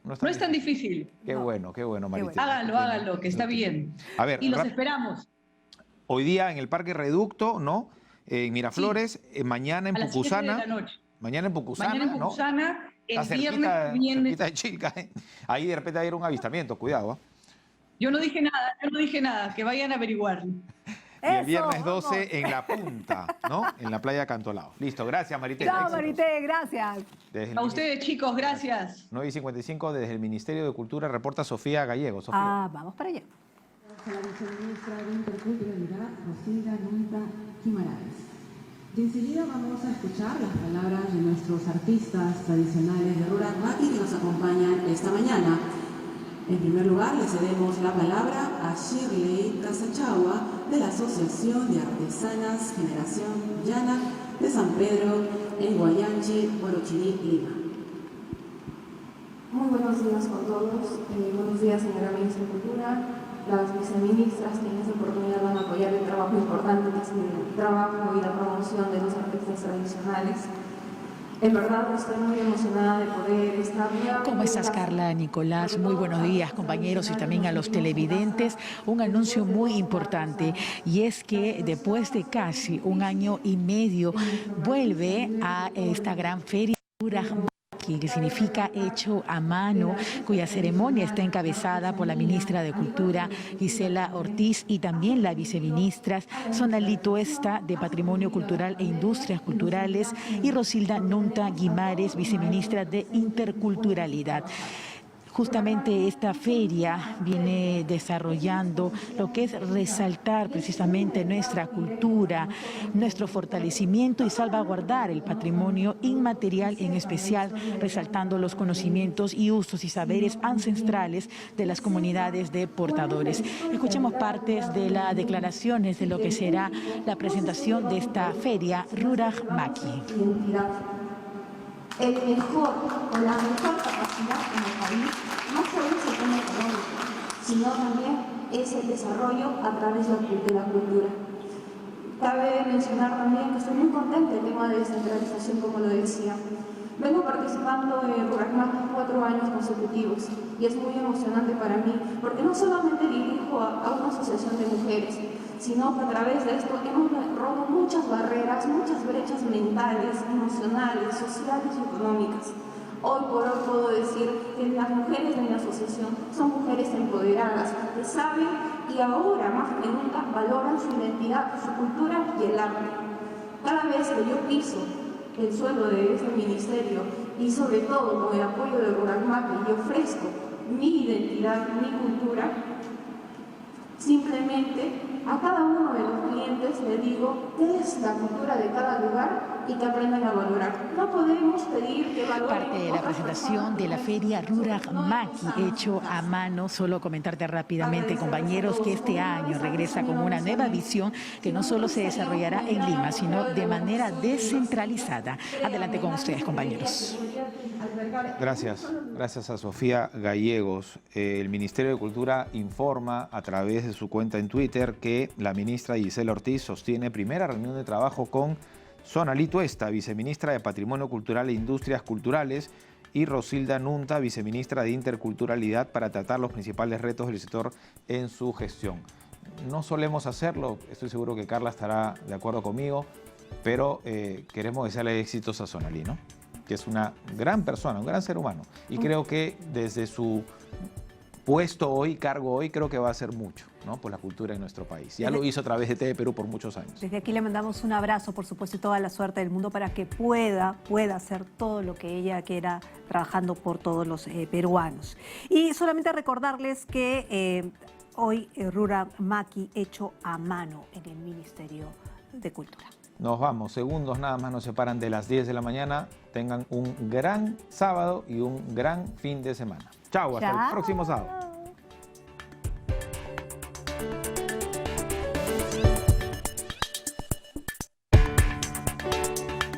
No es tan difícil. Qué bueno, Marité. Háganlo, que está bien. A ver, y los esperamos. Hoy día en el Parque Reducto, ¿no? En Miraflores, mañana en Pucusana. A las 7 de la noche. Mañana en Pucusana, Mañana en Pucusana, ¿no? el viernes viene... Cerquita de Chilca, ¿eh? Ahí de repente hay un avistamiento, cuidado. Yo no dije nada, que vayan a averiguarlo. Y el viernes 12 en La Punta, ¿no? En la playa Cantolao. Listo, gracias Marité. Chao Marité, gracias. A ustedes chicos, gracias. 9:55 desde el Ministerio de Cultura reporta Sofía Gallego. Sofía. Vamos para allá. La viceministra de Interculturalidad, Rosilda Nunta Guimaraes. Y enseguida vamos a escuchar las palabras de nuestros artistas tradicionales de Rurak Maki que nos acompañan esta mañana. En primer lugar, le cedemos la palabra a Shirley Casachagua de la Asociación de Artesanas Generación Llana de San Pedro en Guayanche, Huarochirí, Lima. Muy buenos días con todos. Buenos días, señora Ministra de Cultura. Las viceministras que en esta oportunidad van a apoyar el trabajo importante que es el trabajo y la promoción de los artistas tradicionales. En verdad estoy muy emocionada de poder estar nuevamente. ¿Cómo estás, Carla, Nicolás? Muy buenos días, compañeros, y también a los televidentes. Un anuncio muy importante, y es que después de casi un año y medio vuelve a esta gran feria que significa hecho a mano, cuya ceremonia está encabezada por la ministra de Cultura, Gisela Ortiz, y también la viceministra Sonali Tuesta de Patrimonio Cultural e Industrias Culturales y Rosilda Nunta Guimaraes, viceministra de Interculturalidad. Justamente esta feria viene desarrollando lo que es resaltar precisamente nuestra cultura, nuestro fortalecimiento y salvaguardar el patrimonio inmaterial, en especial resaltando los conocimientos y usos y saberes ancestrales de las comunidades de portadores. Escuchemos partes de las declaraciones de lo que será la presentación de esta feria Rurak Maki. El mejor o la mejor capacidad en el país no solo es el tema económico, sino también es el desarrollo a través de la cultura. Cabe mencionar también que estoy muy contenta del tema de descentralización, como lo decía. Vengo participando en Rurak Maki 4 años consecutivos y es muy emocionante para mí, porque no solamente dirijo a una asociación de mujeres, sino que a través de esto hemos roto muchas barreras, muchas brechas mentales, emocionales, sociales y económicas. Hoy por hoy puedo decir que las mujeres de mi asociación son mujeres empoderadas, que saben y ahora más que nunca valoran su identidad, su cultura y el arte. Cada vez que yo piso el suelo de este ministerio y sobre todo con el apoyo de Rurak Maki y ofrezco mi identidad, mi cultura, simplemente a cada uno de los clientes le digo qué es la cultura de cada lugar y que aprendan a valorar. No podemos pedir que valoren. Parte de la presentación de la feria Rurak Maki, hecho a mano. Solo comentarte rápidamente, compañeros, que este año regresa con una nueva visión que no solo se desarrollará en Lima, sino de manera descentralizada. Adelante con ustedes, compañeros. Gracias a Sofía Gallegos. El Ministerio de Cultura informa a través de su cuenta en Twitter que la ministra Gisela Ortiz sostiene primera reunión de trabajo con Sonali Tuesta, viceministra de Patrimonio Cultural e Industrias Culturales, y Rosilda Nunta, viceministra de Interculturalidad, para tratar los principales retos del sector en su gestión. No solemos hacerlo, estoy seguro que Carla estará de acuerdo conmigo, pero queremos desearle éxitos a Sonali, ¿no? Que es una gran persona, un gran ser humano. Y creo que desde su puesto hoy, cargo hoy, creo que va a hacer mucho, ¿no?, por la cultura en nuestro país. Ya lo hizo a través de TV Perú por muchos años. Desde aquí le mandamos un abrazo, por supuesto, y toda la suerte del mundo para que pueda hacer todo lo que ella quiera, trabajando por todos los peruanos. Y solamente recordarles que hoy Rurak Maki hecho a mano en el Ministerio de Cultura. Nos vamos, segundos nada más nos separan de las 10 de la mañana. Tengan un gran sábado y un gran fin de semana. Chao, hasta el próximo sábado.